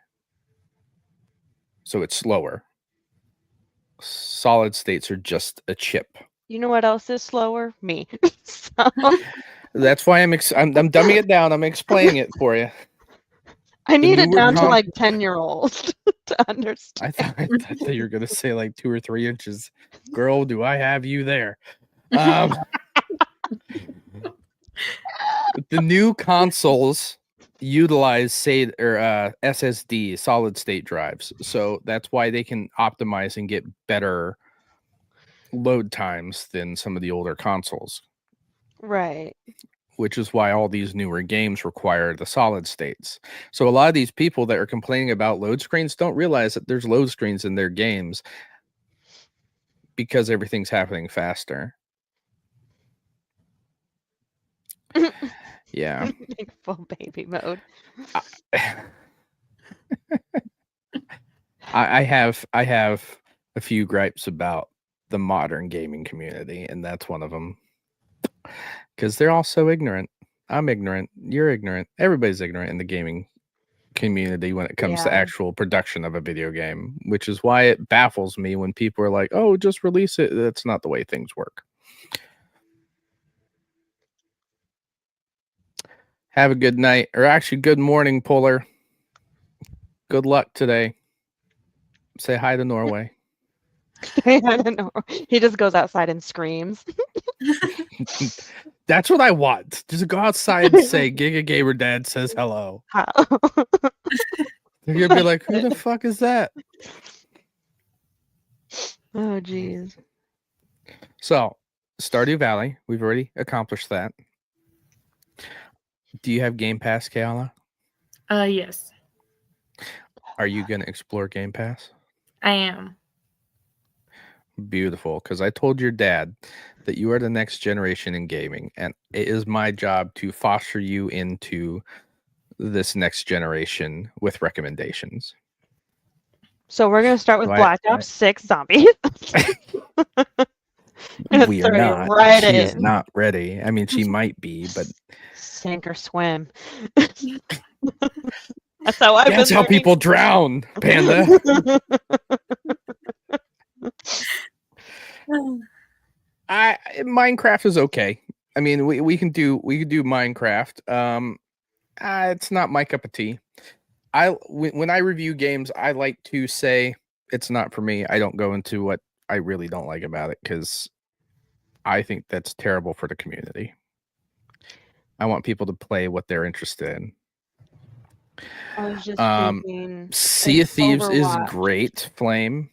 So it's slower. Solid states are just a chip. You know what else is slower? Me. So. That's why I'm dumbing it down. I'm explaining it for you. I need it down to like 10-year-olds to understand. I thought that you were gonna say like 2 or 3 inches. Girl, do I have you there? The new consoles utilize SSD, solid state drives, so that's why they can optimize and get better load times than some of the older consoles. Right. Which is why all these newer games require the solid states. So a lot of these people that are complaining about load screens don't realize that there's load screens in their games because everything's happening faster. Yeah. Like full baby mode. I have a few gripes about the modern gaming community, and that's one of them. Because they're all so ignorant. I'm ignorant. You're ignorant. Everybody's ignorant in the gaming community when it comes to actual production of a video game, which is why it baffles me when people are like, oh, just release it. That's not the way things work. Have a good night, or actually good morning, Puller. Good luck today. Say hi to Norway. He just goes outside and screams. That's what I want. Just go outside and say GigaGamerDad says hello. They're gonna be like, who the fuck is that? Oh geez. So, Stardew Valley, we've already accomplished that. Do you have Game Pass, Kayala? Yes. Are you gonna explore Game Pass? I am. Beautiful, because I told your dad that you are the next generation in gaming, and it is my job to foster you into this next generation with recommendations. So we're gonna start with Black Ops 6 Zombies. We are not. She is not ready. I mean, she might be, but sink or swim. That's how I've That's how people drown, Panda. Minecraft is okay. I mean, we can do Minecraft. It's not my cup of tea. When I review games, I like to say it's not for me. I don't go into what I really don't like about it because I think that's terrible for the community. I want people to play what they're interested in. I was just thinking, Sea of Thieves is Overwatch. great, Flame.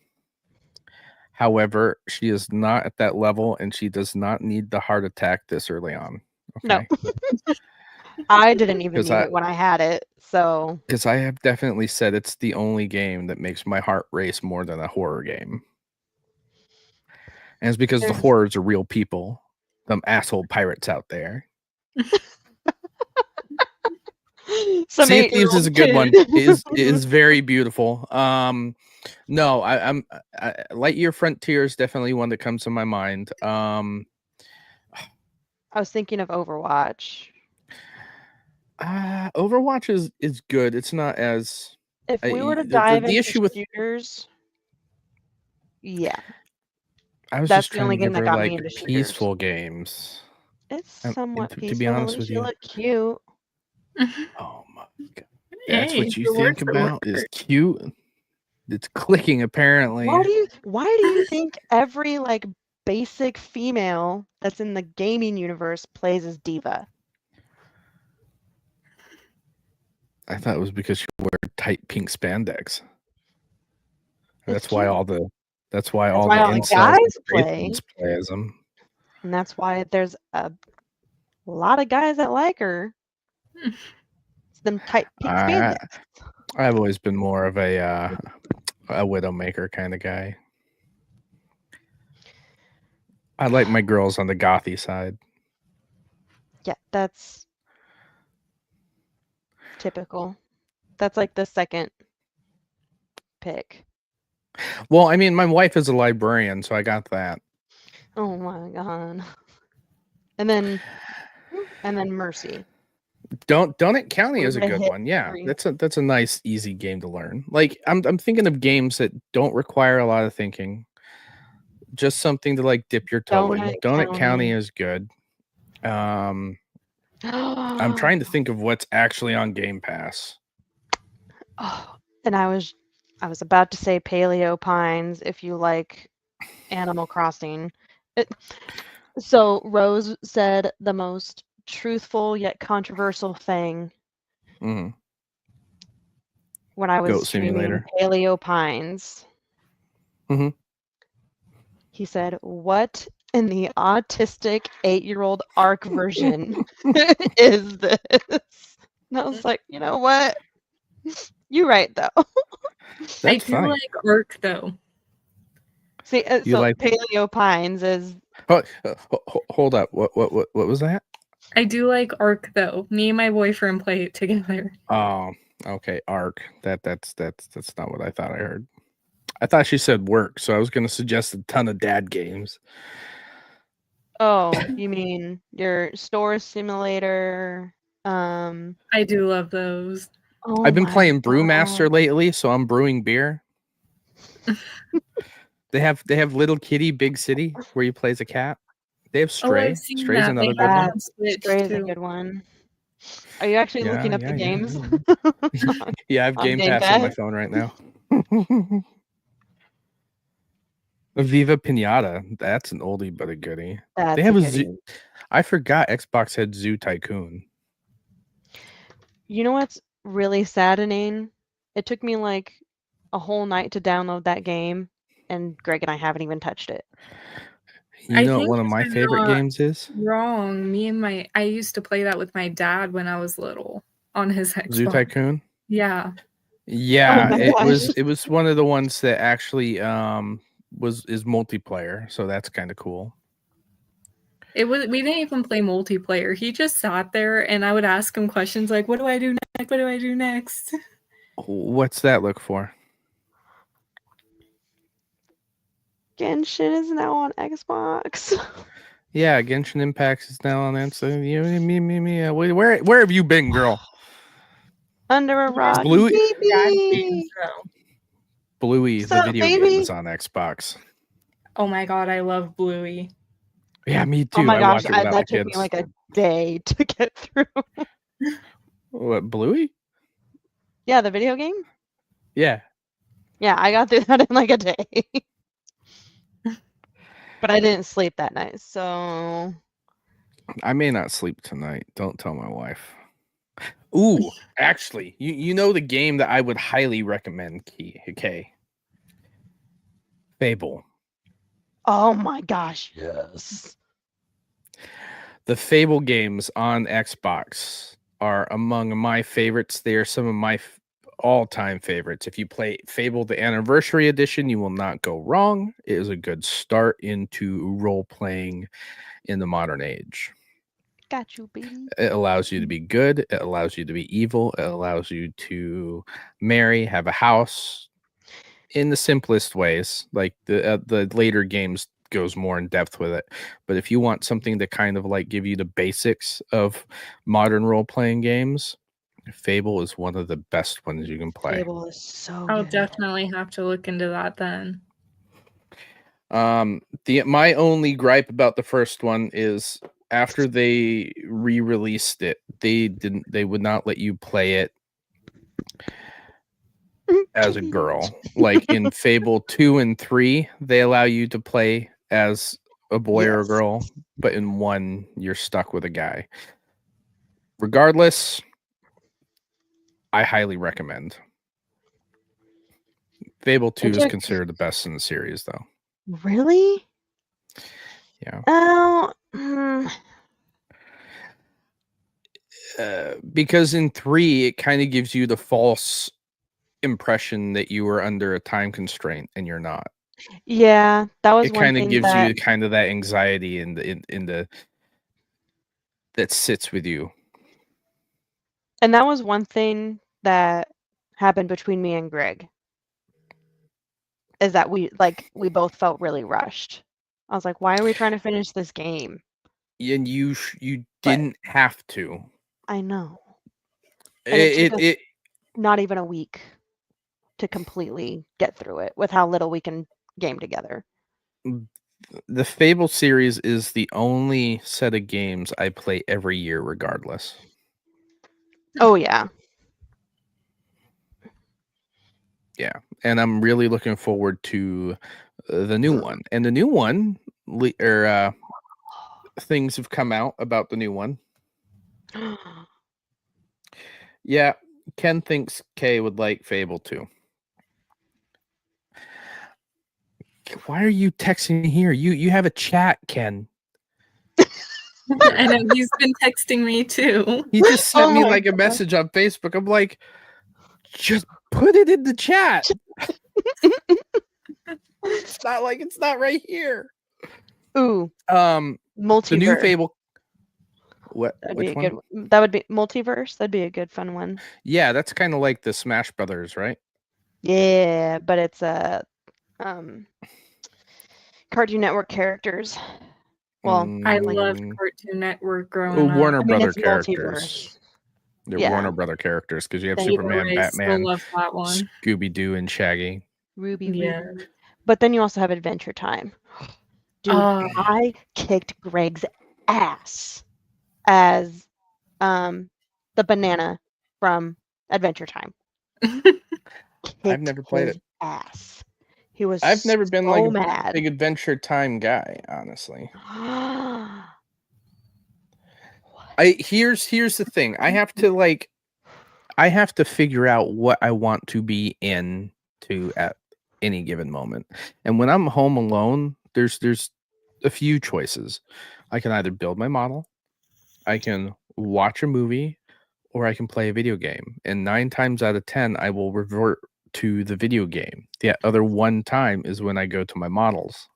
However, she is not at that level, and she does not need the heart attack this early on. Okay? No. I didn't even need it when I had it, so. Because I have definitely said it's the only game that makes my heart race more than a horror game. And it's because the horrors are real people. Them asshole pirates out there. Sea of Thieves is a good one. It is very beautiful. No, I'm Lightyear Frontier is definitely one that comes to my mind. I was thinking of Overwatch. Overwatch is good. It's not as if we were to dive into issue with shooters, yeah. I was That's just the trying only to game give that her got me like into shooters. peaceful games. It's somewhat peaceful. To be honest with you, look cute. Oh my god, that's what you the think about is cute. It's clicking apparently. Why do you think every like basic female that's in the gaming universe plays as D.Va? I thought it was because she wore tight pink spandex. That's cute. why all the guys play as them. And that's why there's a lot of guys that like her. It's them tight pink spandex. I've always been more of a Widowmaker kind of guy. I like my girls on the gothy side. Yeah, that's typical. That's like the second pick. Well, I mean, my wife is a librarian, so I got that. Oh my god. And then Mercy. Donut County is a good one. Yeah, that's a nice, easy game to learn. Like I'm thinking of games that don't require a lot of thinking. Just something to like dip your toe in. Donut County is good. I'm trying to think of what's actually on Game Pass. Oh, and I was about to say Paleo Pines if you like Animal Crossing. So Rose said the most truthful yet controversial thing when I was streaming Paleo Pines. He said, "What in the autistic 8-year-old ARC version is this?" And I was like, you know what? You're right, though. I do like ARC, though. See, so like Paleo Pines is. Hold up. What was that? I do like ARC, though. Me and my boyfriend play it together. Oh, okay. ARC. That's not what I thought I heard. I thought she said work, so I was going to suggest a ton of dad games. Oh, you mean your store simulator? I do love those. Oh, I've been playing Brewmaster lately, so I'm brewing beer. They have Little Kitty, Big City, where you play as a cat. They have Stray. Stray's another good one. Stray's a good one. Are you actually looking up the games? Yeah, I have Game Pass on my phone right now. Viva Pinata. That's an oldie but a goodie. They have a zoo. I forgot Xbox had Zoo Tycoon. You know what's really saddening? It took me like a whole night to download that game, and Greg and I haven't even touched it. You know what one of my favorite games is? Wrong. I used to play that with my dad when I was little on his Xbox. Zoo Tycoon? Yeah. Yeah, it was one of the ones that actually is multiplayer, so that's kind of cool. We didn't even play multiplayer. He just sat there and I would ask him questions like, what do I do next? What do I do next? What's that look for? Genshin is now on Xbox. Yeah, Genshin Impact is now on that. So where have you been, girl? Under a rock. Bluey, Bluey, the video game is on Xbox. Oh my god, I love Bluey. Yeah, me too. Oh my gosh, that took me like a day to get through. What, Bluey? Yeah, the video game? Yeah. Yeah, I got through that in like a day. But I didn't sleep that night, so I may not sleep tonight. Don't tell my wife. Ooh, actually, you know the game that I would highly recommend, Kay? Fable. oh my gosh, yes. The Fable games on Xbox are among my favorites. They are some of my all-time favorites. If you play Fable the Anniversary Edition, you will not go wrong. It is a good start into role-playing in the modern age. Got you, baby. It allows you to be good. It allows you to be evil. It allows you to marry, have a house in the simplest ways. Like the later games goes more in depth with it. But if you want something to kind of like give you the basics of modern role-playing games, Fable is one of the best ones you can play. Fable is so I'll good. definitely have to look into that then. My only gripe about the first one is after they re-released it, they would not let you play it as a girl. Like in Fable 2 and 3, they allow you to play as a boy or a girl, but in 1 you're stuck with a guy. Regardless, I highly recommend. Fable 2 is considered the best in the series though. Really? Yeah. Oh, because in 3 it kind of gives you the false impression that you were under a time constraint and you're not. Yeah, that was it one kind of thing gives that you kind of that anxiety in the that sits with you. and that was one thing that happened between me and Greg. Is that we both felt really rushed. I was like, why are we trying to finish this game? And you didn't have to. I know. And it took us not even a week to completely get through it with how little we can game together. The Fable series is the only set of games I play every year regardless. Oh yeah. Yeah, and I'm really looking forward to the new one. And the new one things have come out about the new one. Yeah, Ken thinks Kay would like Fable too. Why are you texting me here? You have a chat, Ken. I know he's been texting me too. He just sent me like a message on Facebook. I'm like, just put it in the chat. It's not like it's not right here. Ooh. Multiverse. The new Fable. What? That'd Which be a one? good. That would be Multiverse. That'd be a good fun one. Yeah, that's kind of like the Smash Brothers, right? Yeah, but it's a Cartoon Network characters. Well, I loved Cartoon Network growing up. Warner Brother characters. They're Warner Brother characters because you have Superman, Batman, Scooby Doo, and Shaggy. Ruby. But then you also have Adventure Time. Dude, I kicked Greg's ass as the banana from Adventure Time. I've never played it. Ass. He was. I've never been like mad. a big Adventure Time guy, honestly. Here's the thing. I have to figure out what I want to be into at any given moment. And when I'm home alone, there's a few choices. I can either build my model, I can watch a movie, or I can play a video game. And 9 times out of 10, I will revert to the video game. The other 1 time is when I go to my models.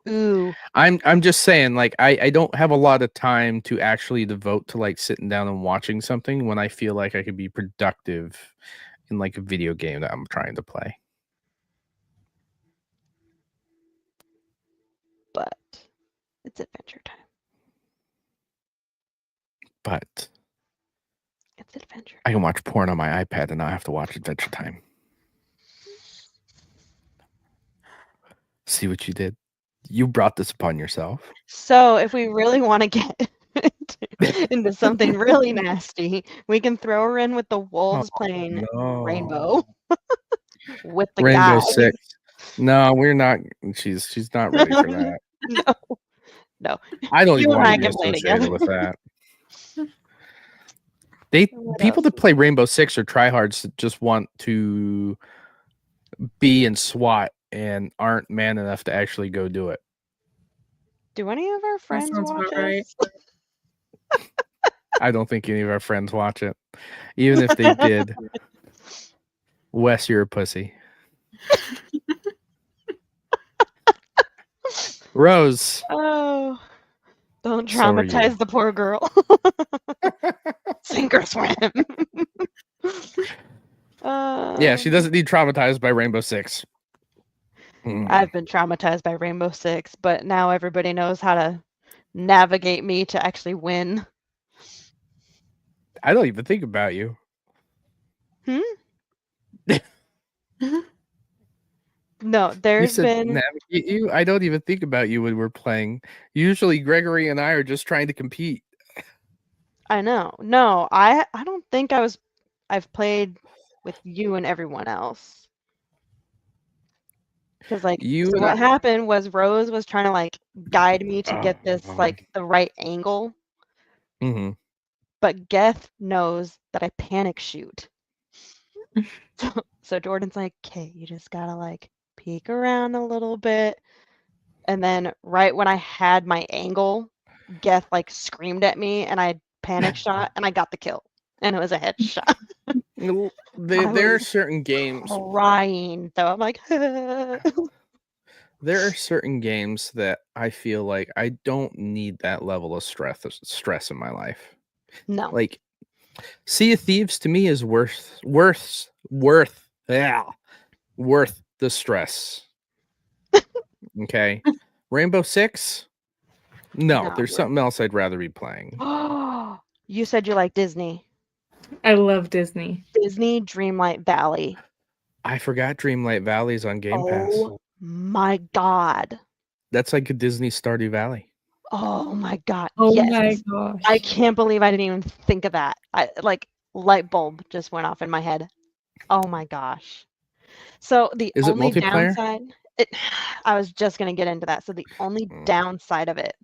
Ooh. I'm just saying, like, I don't have a lot of time to actually devote to like sitting down and watching something when I feel like I could be productive in like a video game that I'm trying to play. But it's Adventure Time. But it's Adventure Time. I can watch porn on my iPad and not have to watch Adventure Time. See what you did? You brought this upon yourself. So if we really want to get into something really nasty. We can throw her in with the wolves playing Rainbow with the Rainbow guy. Six. No, we're not. She's not ready for that. No. I don't even want to be can play associated together. with that. People that play Rainbow Six or tryhards just want to be in SWAT and aren't man enough to actually go do it. Do any of our friends watch us? I don't think any of our friends watch it. Even if they did, Wes, you're a pussy. Rose. Oh, don't traumatize the poor girl. Sink or swim. Yeah, she doesn't need traumatized by Rainbow Six. I've been traumatized by Rainbow Six, but now everybody knows how to navigate me to actually win. I don't even think about you. No, there's been navigate you. I don't even think about you when we're playing. Usually, Gregory and I are just trying to compete. I know. No, I don't think I've played with you and everyone else. Because so what happened was Rose was trying to guide me to get this the right angle. Mm-hmm. But Geth knows that I panic shoot. So Jordan's like, okay, you just gotta peek around a little bit. And then right when I had my angle, Geth screamed at me and I panic shot and I got the kill. And it was a headshot. There are certain games. Crying though. I'm like, there are certain games that I feel like I don't need that level of stress in my life. No. Like Sea of Thieves to me is worth the stress. Okay. Rainbow Six? No, there's something else I'd rather be playing. Oh, you said you like Disney. I love Disney. Disney Dreamlight Valley. I forgot Dreamlight Valley's on Game Pass. Oh my God. That's like a Disney Stardew Valley. Oh my God. Oh yes. my gosh. I can't believe I didn't even think of that. Light bulb just went off in my head. Oh my gosh. So the only downside, I was just going to get into that. So the only downside of it.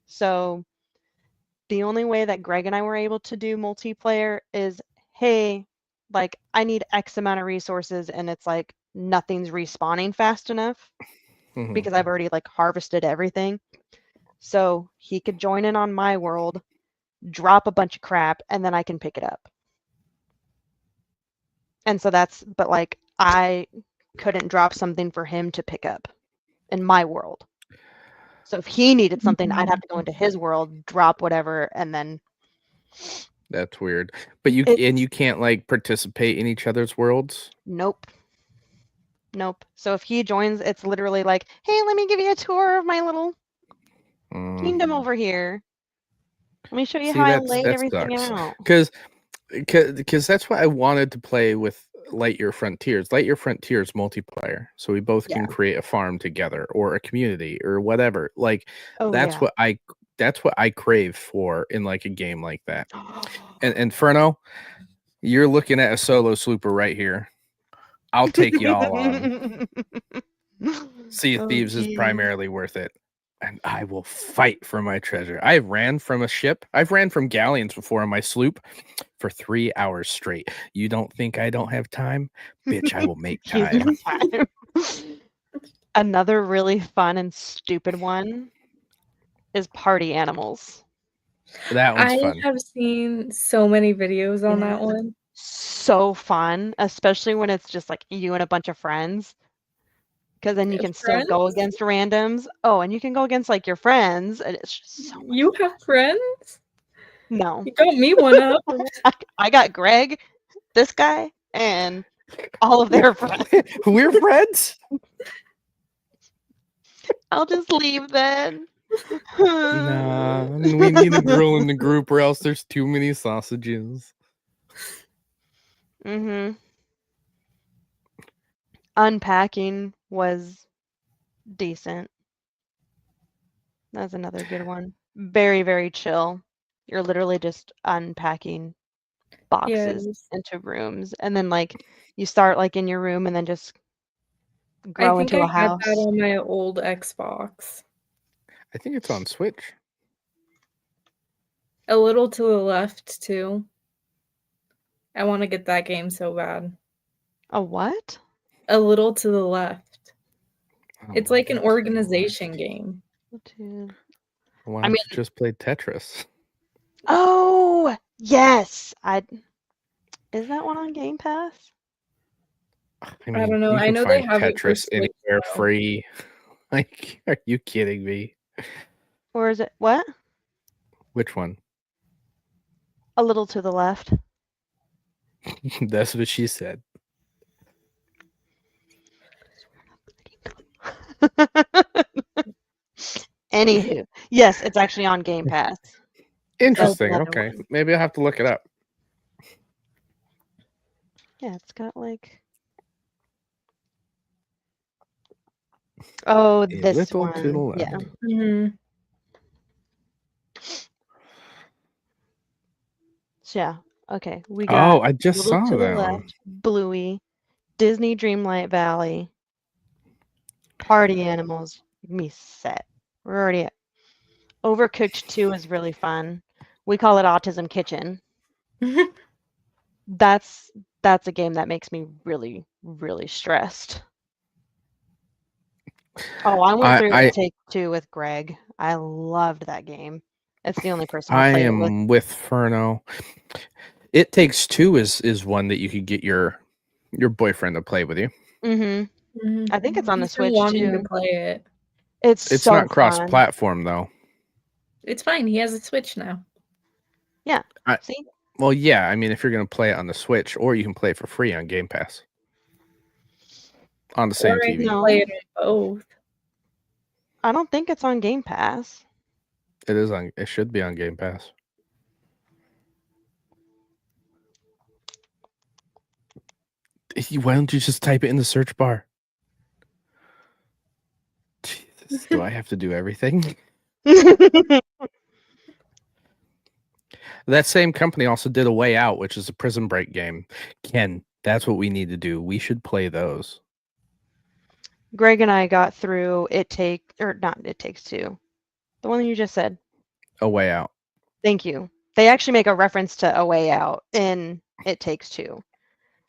So the only way that Greg and I were able to do multiplayer is, hey, I need X amount of resources and it's nothing's respawning fast enough because I've already harvested everything. So he could join in on my world, drop a bunch of crap, and then I can pick it up. And so but I couldn't drop something for him to pick up in my world. So if he needed something, I'd have to go into his world, drop whatever, and then. That's weird. But you can't participate in each other's worlds? Nope. So if he joins, it's literally hey, let me give you a tour of my little kingdom over here. Let me show you how I laid everything out. Because that's what I wanted to play with Lightyear Frontiers. Lightyear Frontiers multiplayer, so we both can create a farm together or a community or whatever. That's what I crave for in a game like that. And Inferno, you're looking at a solo slooper right here. I'll take y'all on. Sea of Thieves is primarily worth it. And I will fight for my treasure. I ran from a ship. I've ran from galleons before on my sloop for 3 hours straight. You don't think I don't have time? Bitch, I will make time. Another really fun and stupid one is party animals. That one's fun. I have seen so many videos on that one. So fun, especially when it's just you and a bunch of friends. Because then you can still go against randoms. Oh, and you can go against your friends, and it's just so much You have friends? No. You got me one up. I got Greg, this guy, and all of their friends. We're friends? I'll just leave then. Nah, we need a girl in the group or else there's too many sausages. Unpacking was decent. That's another good one. Very, very chill. You're literally just unpacking boxes Yes. into rooms, and then like you start like in your room and then just I grow think into I a had house. that on my old Xbox. I think it's on Switch. A little to the left too. I want to get that game so bad. A what? A little to the left. It's like an Little to the organization left. game. Why I don't mean, you just play Tetris? oh yes, is that one on Game Pass? I I mean, don't know. you I can know they find have it for Tetris Switch, anywhere though. free. Like, are you kidding me? Or is it what? Which one? A little to the left. That's what she said. Anywho, yes, it's actually on Game Pass. Interesting. Another Okay, one. maybe I'll have to look it up. Yeah, it's got like. Oh, A this little to the one. left. Yeah. Mhm. So, yeah. Okay. We Oh, got I just Little saw to the that one. Left, Bluey, Disney Dreamlight Valley, Party Animals. Me set. We're already at. Overcooked 2 is really fun. We call it Autism Kitchen. That's a game that makes me really, really stressed. Oh, I went through It Take Two with Greg. I loved that game. It's the only person I played it with. am with Furno. It Takes Two is one that you could get your boyfriend to play with you. Mm-hmm. I think it's on the He's been Switch wanting too. to play it. It's so not fun. cross-platform though. It's fine. He has a Switch now. Yeah. See? Well, yeah. I mean, if you're going to play it on the Switch, or you can play it for free on Game Pass on the same Or I TV. can play it on both. I don't think it's on Game Pass. It is on. It should be on Game Pass. Why don't you just type it in the search bar? Jesus, do I have to do everything? That same company also did A Way Out, which is a Prison Break game. Ken, that's what we need to do. We should play those. Greg and I got through It Takes Two. The one that you just said. A Way Out. Thank you. They actually make a reference to A Way Out in It Takes Two.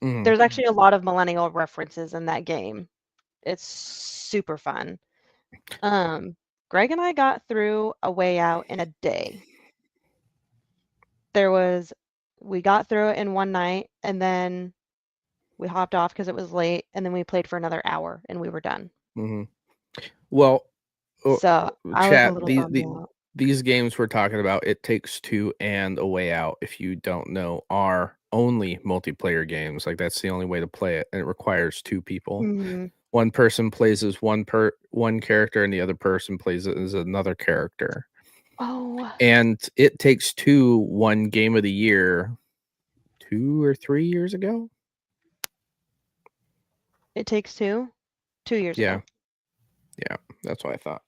Mm-hmm. There's actually a lot of millennial references in that game. It's super fun. Greg and I got through A Way Out in a day. We got through it in one night, and then we hopped off because it was late, and then we played for another hour, and we were done. Mm-hmm. Well, so I was a little bummed out. These games we're talking about, It Takes Two and A Way Out, if you don't know, are only multiplayer games. Like, that's the only way to play it, and it requires two people. Mm-hmm. One person plays as one character, and the other person plays as another character. Oh. And It Takes Two won Game of the Year 2 or 3 years ago. It Takes Two? 2 years ago. Yeah, that's what I thought.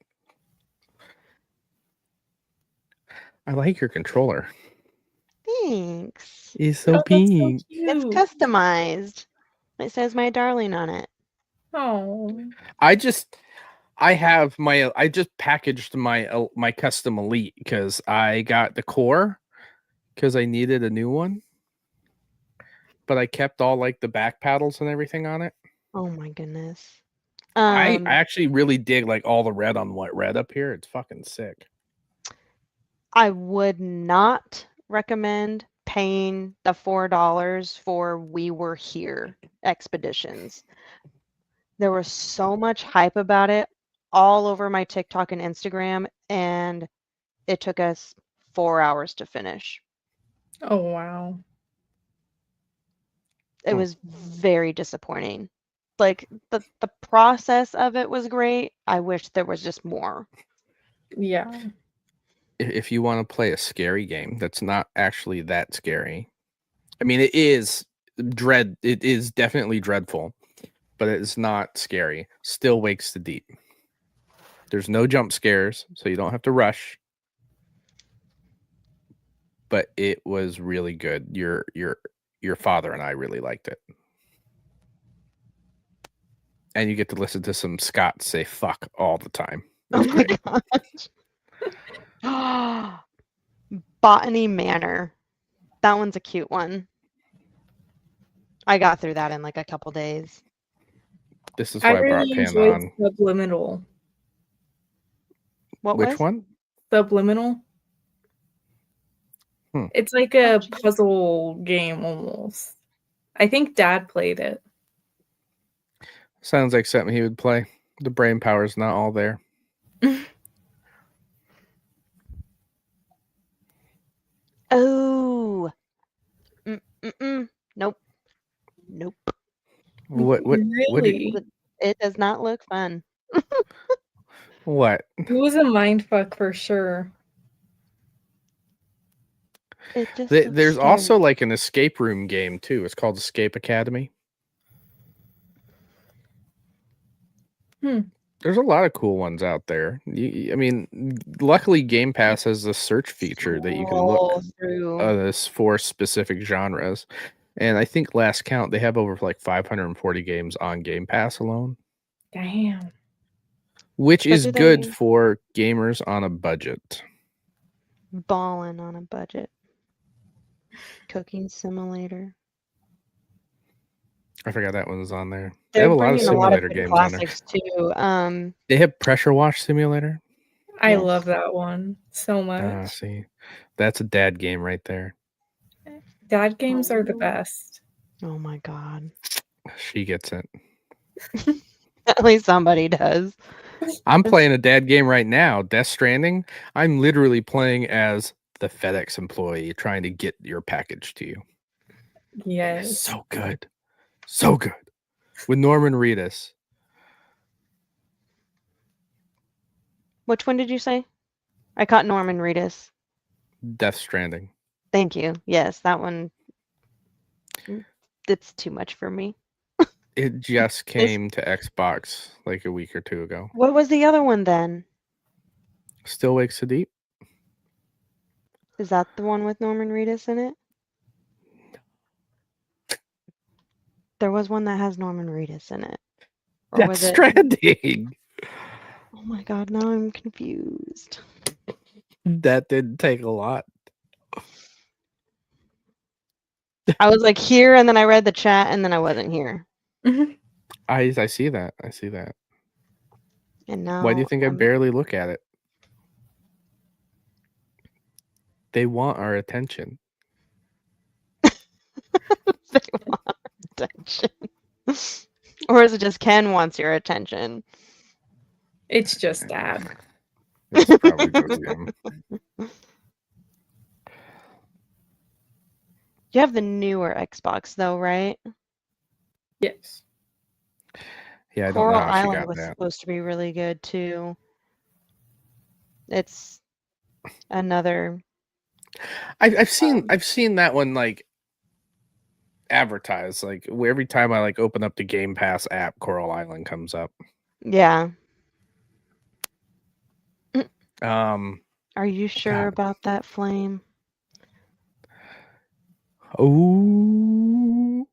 I like your controller. Thanks. It's so pink. So cute. It's customized. It says my darling on it. Oh. I just packaged my custom Elite because I got the core because I needed a new one. But I kept all like the back paddles and everything on it. Oh my goodness. I actually really dig like all the red on white red up here. It's fucking sick. I would not recommend paying the $4 for We Were Here expeditions. There was so much hype about it all over my TikTok and Instagram, and it took us 4 hours to finish. Oh, wow. It was very disappointing. Like, the process of it was great. I wish there was just more. Yeah. If you want to play a scary game that's not actually that scary. I mean, it is definitely dreadful, but it's not scary. Still Wakes the Deep. There's no jump scares, so you don't have to rush. but it was really good. Your father and I really liked it. And you get to listen to some Scots say fuck all the time. It's great. Gosh. Botany Manor. That one's a cute one. I got through that in like a couple days. This is why I brought Panda on. Subliminal. Which one? Subliminal. It's like a puzzle game almost. I think Dad played it. Sounds like something he would play. The brain power's not all there. Oh. Nope. What? Really? It does not look fun. What? It was a mindfuck for sure. It just There's also like an escape room game too. It's called Escape Academy. There's a lot of cool ones out there. I mean, luckily Game Pass has the search feature that you can look through for specific genres. And I think last count they have over like 540 games on Game Pass alone. Damn. Which is good for gamers on a budget. Balling on a budget. Cooking Simulator. I forgot that one was on there. They have a lot of simulator games on there too. They have Pressure Wash Simulator. I love that one so much. See, that's a dad game right there. Dad games are the best. Oh my god. She gets it. At least somebody does. I'm playing a dad game right now, Death Stranding. I'm literally playing as the FedEx employee trying to get your package to you. Yes. It's so good. So good. With Norman Reedus. Which one did you say? I caught Norman Reedus. Death Stranding. Thank you. Yes, that one. It's too much for me. It just came to Xbox like a week or two ago. What was the other one then? Still Wakes the Deep. Is that the one with Norman Reedus in it? There was one that has Norman Reedus in it. Or Death Stranding. Oh my god, now I'm confused. That didn't take a lot. I was like here, and then I read the chat, and then I wasn't here. I see that. I see that. And now, why do you think I barely look at it? They want our attention. They want our attention. Or is it just Ken wants your attention? It's just Dad. It's probably just him. You have the newer Xbox, though, right? Yes. Yeah, I Coral don't know how Island she got was that. supposed to be really good too. It's another. I've seen that one like advertised. Like every time I like open up the Game Pass app, Coral Island comes up. Yeah. Are you sure about that, Flame? Oh.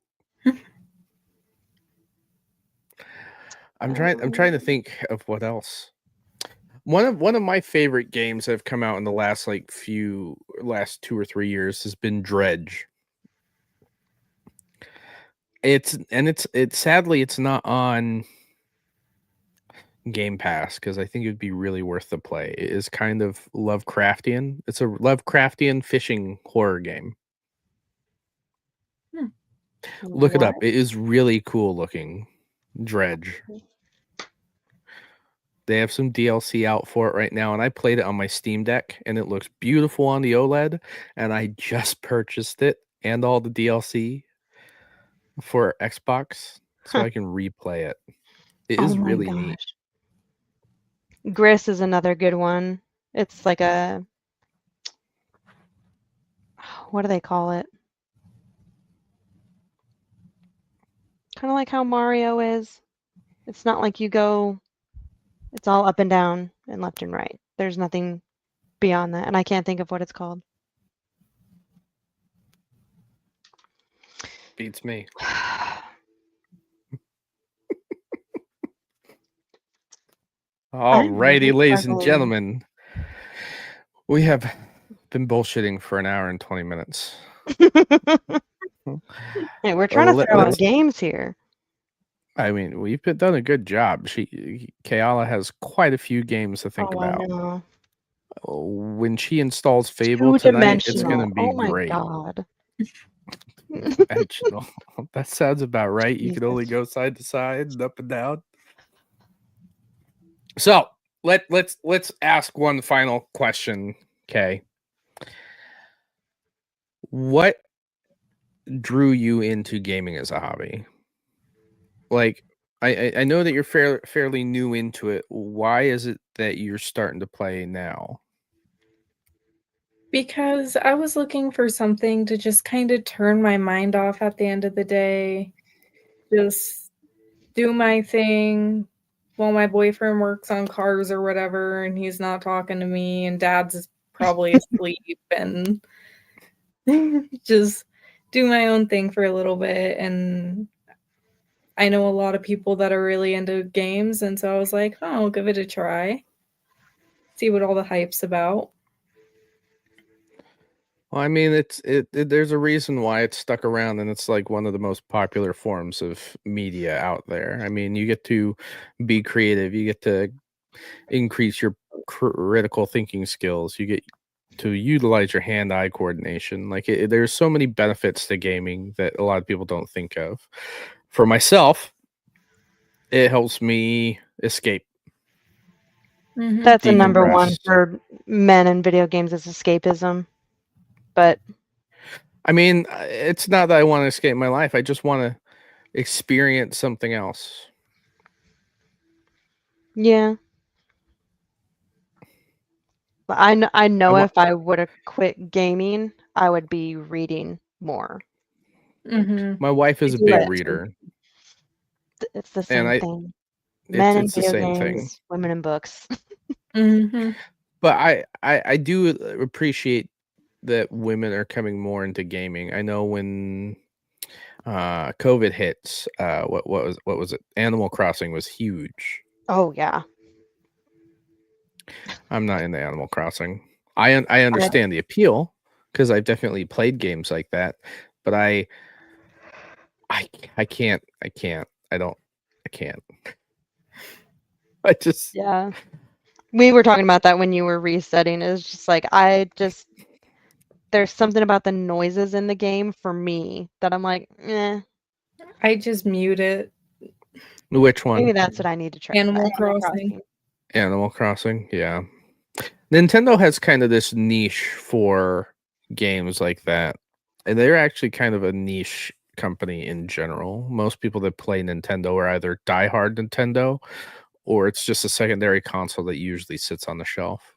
I'm trying to think of what else. One of my favorite games that have come out in the last last 2 or 3 years has been Dredge. It's sadly it's not on Game Pass because I think it would be really worth the play. It is kind of Lovecraftian. It's a Lovecraftian fishing horror game. Look it up. It is really cool looking. Dredge. They have some DLC out for it right now, and I played it on my Steam Deck, and it looks beautiful on the OLED, and I just purchased it and all the DLC for Xbox so I can replay it. It is really neat. Gris is another good one. It's like a... What do they call it? Kind of like how Mario is. It's not like you go... It's all up and down and left and right. There's nothing beyond that, and I can't think of what it's called. Beats me. Alrighty, ladies and gentlemen. We have been bullshitting for an hour and 20 minutes. Hey, we're trying to throw out games here. I mean, we've done a good job. Kayala has quite a few games to think about. I know. When she installs Fable tonight, it's going to be great. Oh my god. Dimensional. That sounds about right. You can only go side to side and up and down. So let's ask one final question, Kay. What drew you into gaming as a hobby? Like, I know that you're fairly new into it. Why is it that you're starting to play now? Because I was looking for something to just kind of turn my mind off at the end of the day. Just do my thing while my boyfriend works on cars or whatever, and he's not talking to me, and Dad's probably asleep, and just do my own thing for a little bit. And I know a lot of people that are really into games, and so I was like, oh, I'll give it a try. See what all the hype's about. Well, I mean, there's a reason why it's stuck around, and it's like one of the most popular forms of media out there. I mean, you get to be creative, you get to increase your critical thinking skills, you get to utilize your hand-eye coordination. Like, there's so many benefits to gaming that a lot of people don't think of. For myself, it helps me escape. That's a number one for men in video games is escapism. But I mean, it's not that I want to escape my life. I just want to experience something else. Yeah. But I know if I would have quit gaming, I would be reading more. My wife is a big reader. It's the same thing. Men in video games, women in books. But I do appreciate that women are coming more into gaming. I know when COVID hits, what was it? Animal Crossing was huge. Oh yeah. I'm not into Animal Crossing. I understand the appeal because I've definitely played games like that, but I can't. I can't. I just yeah. We were talking about that when you were resetting. It's just like there's something about the noises in the game for me that I'm like, eh. I just mute it. Which one? Maybe that's what I need to try. Animal Crossing. Animal Crossing, yeah. Nintendo has kind of this niche for games like that. And they're actually kind of a niche company in general. Most people that play Nintendo are either diehard Nintendo or it's just a secondary console that usually sits on the shelf.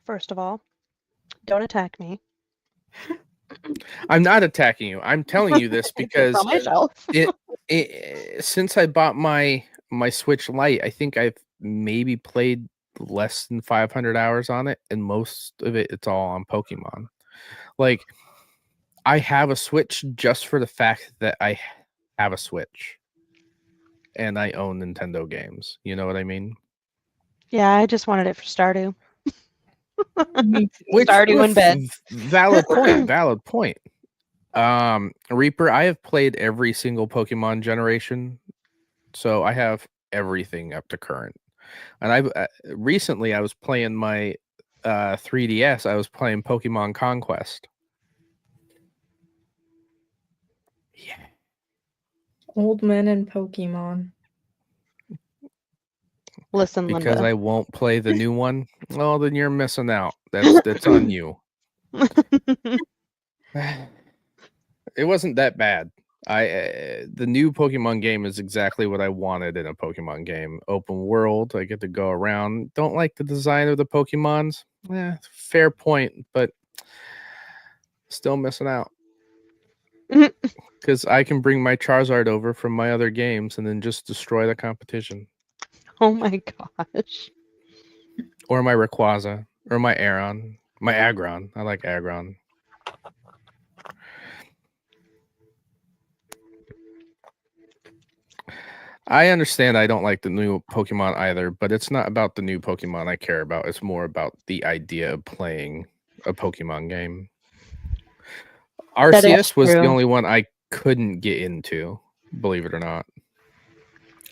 First of all, don't attack me. I'm not attacking you. I'm telling you this because since I bought my Switch Lite, I think I've maybe played less than 500 hours on it, and most of it's all on Pokemon. Like, I have a Switch just for the fact that I have a Switch and I own Nintendo games. You know what I mean? Yeah, I just wanted it for Stardew. Which Stardew in bed. Valid point. Reaper, I have played every single Pokemon generation, so I have everything up to current. And I've recently I was playing my 3DS. I was playing Pokemon Conquest. Yeah. Old men and Pokemon. Listen, because Linda. I won't play the new one. Well, then you're missing out. That's on you. It wasn't that bad. The new Pokemon game is exactly what I wanted in a Pokemon game. Open world. I get to go around. Don't like the design of the Pokemons. Fair point, but still missing out. Because I can bring my Charizard over from my other games and then just destroy the competition. Oh my gosh. Or my Rayquaza. Or my Aron. My Aggron. I like Aggron. I understand I don't like the new Pokemon either, but it's not about the new Pokemon I care about. It's more about the idea of playing a Pokemon game. Arceus was the only one I couldn't get into, believe it or not.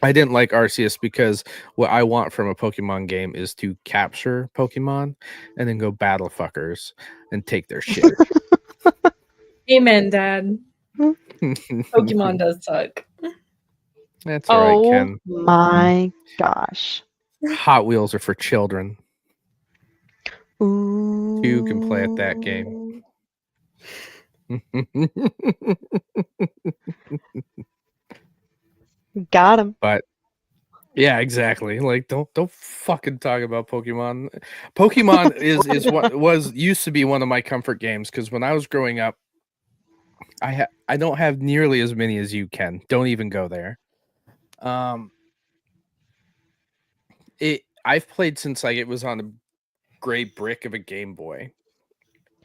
I didn't like Arceus because what I want from a Pokemon game is to capture Pokemon and then go battle fuckers and take their shit. Amen, Dad. Pokemon does suck. That's all right, Ken. Oh my gosh. Hot Wheels are for children. Ooh. You can play at that game. Got him. But yeah, exactly. Like don't fucking talk about Pokemon. Pokemon is what was used to be one of my comfort games because when I was growing up, I don't have nearly as many as you can. Don't even go there. I've played since like it was on a gray brick of a Game Boy,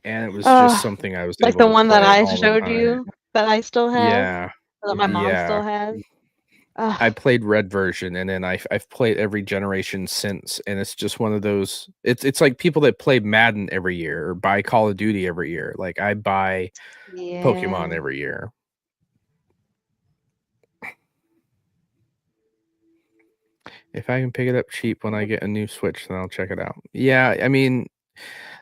and it was just something I was like able the to one that play I all the showed time. you that I still have. Yeah, that my mom still has. I played red version, and then I've played every generation since, and it's just one of those. It's like people that play Madden every year or buy Call of Duty every year. Like I buy Pokemon every year. If I can pick it up cheap when I get a new Switch, then I'll check it out. Yeah, I mean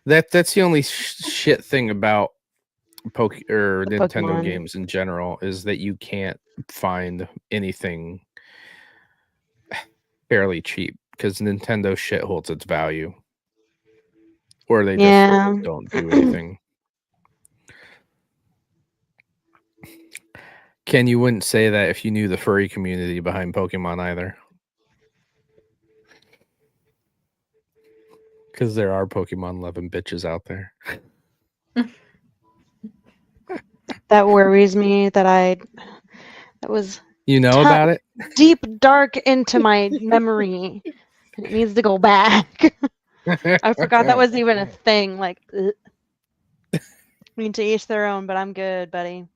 that's the only shit thing about Nintendo Pokemon games in general is that you can't find anything fairly cheap because Nintendo shit holds its value, or they just don't do anything. Ken, you wouldn't say that if you knew the furry community behind Pokemon either. Because there are Pokemon loving bitches out there. That worries me that was about it? Deep dark into my memory. It needs to go back. I forgot that was even a thing. Like, I mean, to each their own, but I'm good, buddy.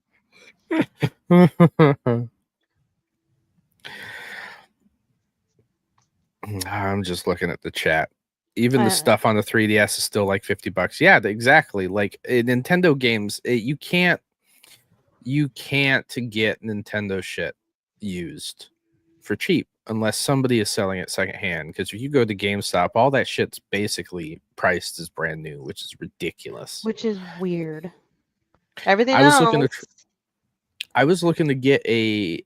I'm just looking at the chat. Even the stuff on the 3DS is still like $50. Yeah, exactly. Like Nintendo games, you can't get Nintendo shit used for cheap unless somebody is selling it secondhand. Because if you go to GameStop, all that shit's basically priced as brand new, which is ridiculous. Which is weird. Everything else. I was looking to get a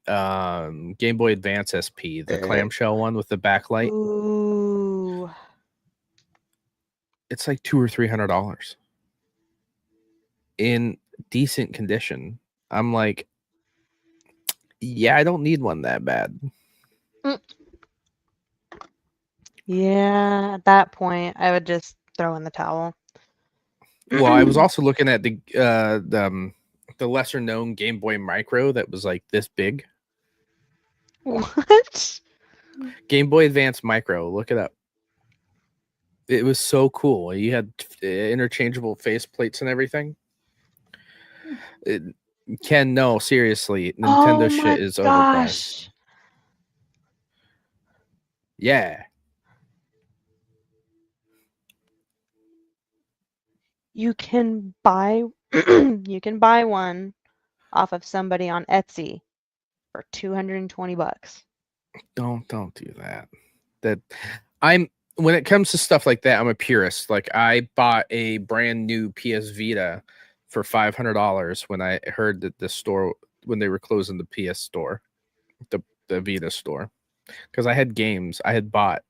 Game Boy Advance SP, the clamshell one with the backlight. Ooh. It's like $200 or $300 in decent condition. I'm like, yeah, I don't need one that bad. Yeah, at that point, I would just throw in the towel. Well, I was also looking at the lesser known Game Boy Micro that was like this big. What? Game Boy Advance Micro. Look it up. It was so cool. You had interchangeable face plates and everything. Ken, no, seriously, Nintendo shit is overpriced. Yeah. You can buy one off of somebody on Etsy for $220. Don't do that. When it comes to stuff like that, I'm a purist. Like I bought a brand new PS Vita for $500 when I heard that the store when they were closing the PS store, the Vita store, because I had games I had bought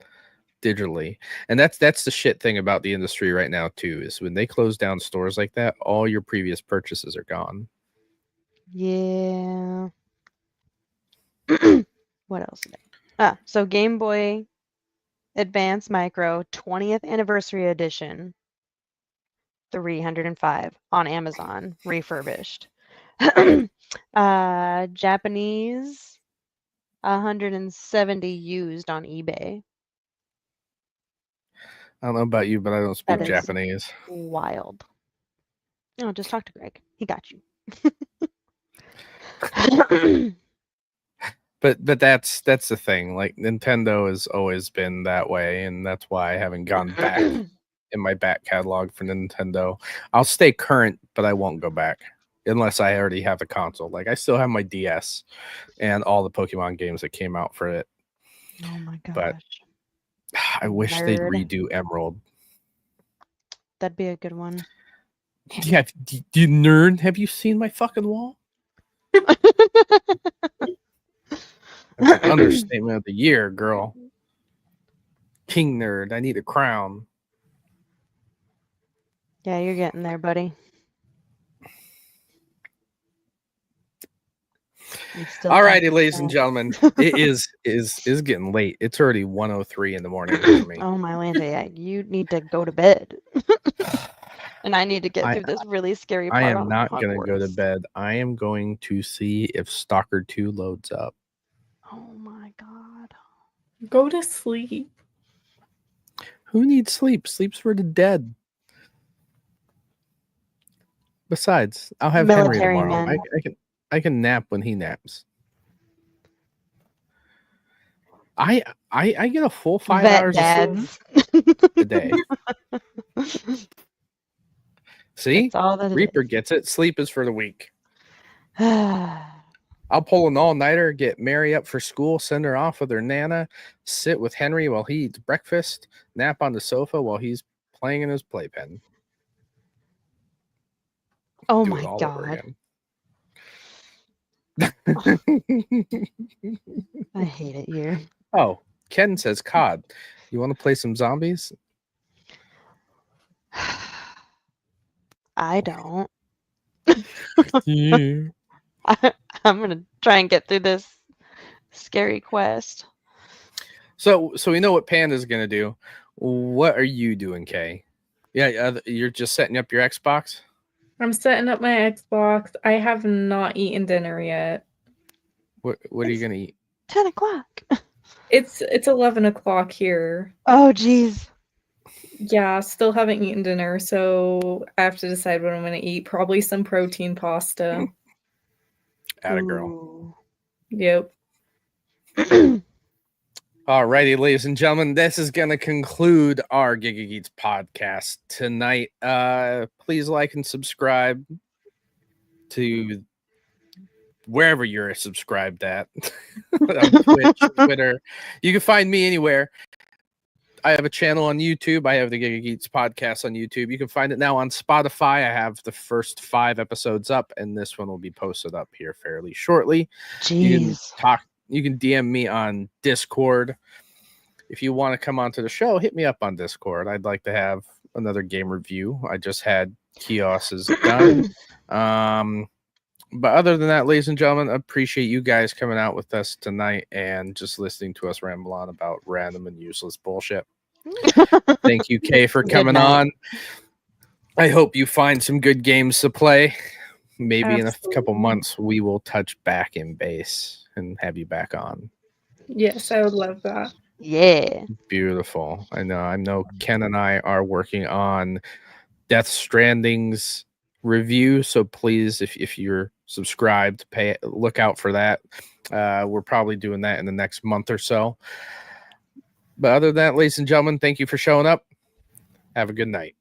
digitally, and that's the shit thing about the industry right now too. Is when they close down stores like that, all your previous purchases are gone. Yeah. What else? So Game Boy Advance Micro 20th Anniversary Edition, $305 on Amazon, refurbished. Japanese, $170 used on eBay. I don't know about you, but I don't speak Japanese. Wild. No, just talk to Greg. He got you. But that's the thing. Like Nintendo has always been that way, and that's why I haven't gone back in my back catalog for Nintendo. I'll stay current, but I won't go back unless I already have a console. Like I still have my DS and all the Pokemon games that came out for it. Oh my gosh. But I wish they'd redo Emerald. That'd be a good one. Yeah, you nerd. Have you seen my fucking wall? That's an understatement of the year, girl. King nerd. I need a crown. Yeah, you're getting there, buddy. All righty, ladies and gentlemen. It is getting late. It's already 1:03 in the morning for me. Oh my Lanta, yeah, you need to go to bed. And I need to get through this really scary part. I am not going to go to bed. I am going to see if Stalker 2 loads up. Oh my god. Go to sleep. Who needs sleep? Sleep's for the dead. Besides, I'll have Henry tomorrow. I can nap when he naps. I get a full 5 hours of sleep a day. See? Reaper gets it. Sleep is for the weak. I'll pull an all-nighter, get Mary up for school, send her off with her Nana, sit with Henry while he eats breakfast, nap on the sofa while he's playing in his playpen. Oh my god. I hate it here. Oh, Ken says, COD. You want to play some zombies? I don't. Yeah. I'm gonna try and get through this scary quest. So we know what Panda's gonna do. What are you doing, Kay? Yeah, you're just setting up your Xbox? I'm setting up my Xbox. I have not eaten dinner yet. What are you gonna eat? 10 o'clock. It's 11 o'clock here. Oh geez. Yeah, still haven't eaten dinner, so I have to decide what I'm gonna eat. Probably some protein pasta. Atta girl. Yep. Alrighty, ladies and gentlemen, this is gonna conclude our GigaGeeks podcast tonight. Please like and subscribe to wherever you're subscribed at. On Twitch, Twitter. You can find me anywhere. I have a channel on YouTube. I have the GigaGeeks podcast on YouTube. You can find it now on Spotify. I have the first 5 episodes up, and this one will be posted up here fairly shortly. Jeez. You can DM me on Discord. If you want to come onto the show, hit me up on Discord. I'd like to have another game review. I just had Kios's done. But other than that, ladies and gentlemen, I appreciate you guys coming out with us tonight and just listening to us ramble on about random and useless bullshit. Thank you, Kay, for coming on. I hope you find some good games to play. Maybe in a couple months, we will touch back in base and have you back on. Yes, I would love that. Yeah. Beautiful. I know Ken and I are working on Death Stranding's review, so please, if you're subscribed, look out for that. We're probably doing that in the next month or so. But other than that, ladies and gentlemen, thank you for showing up. Have a good night.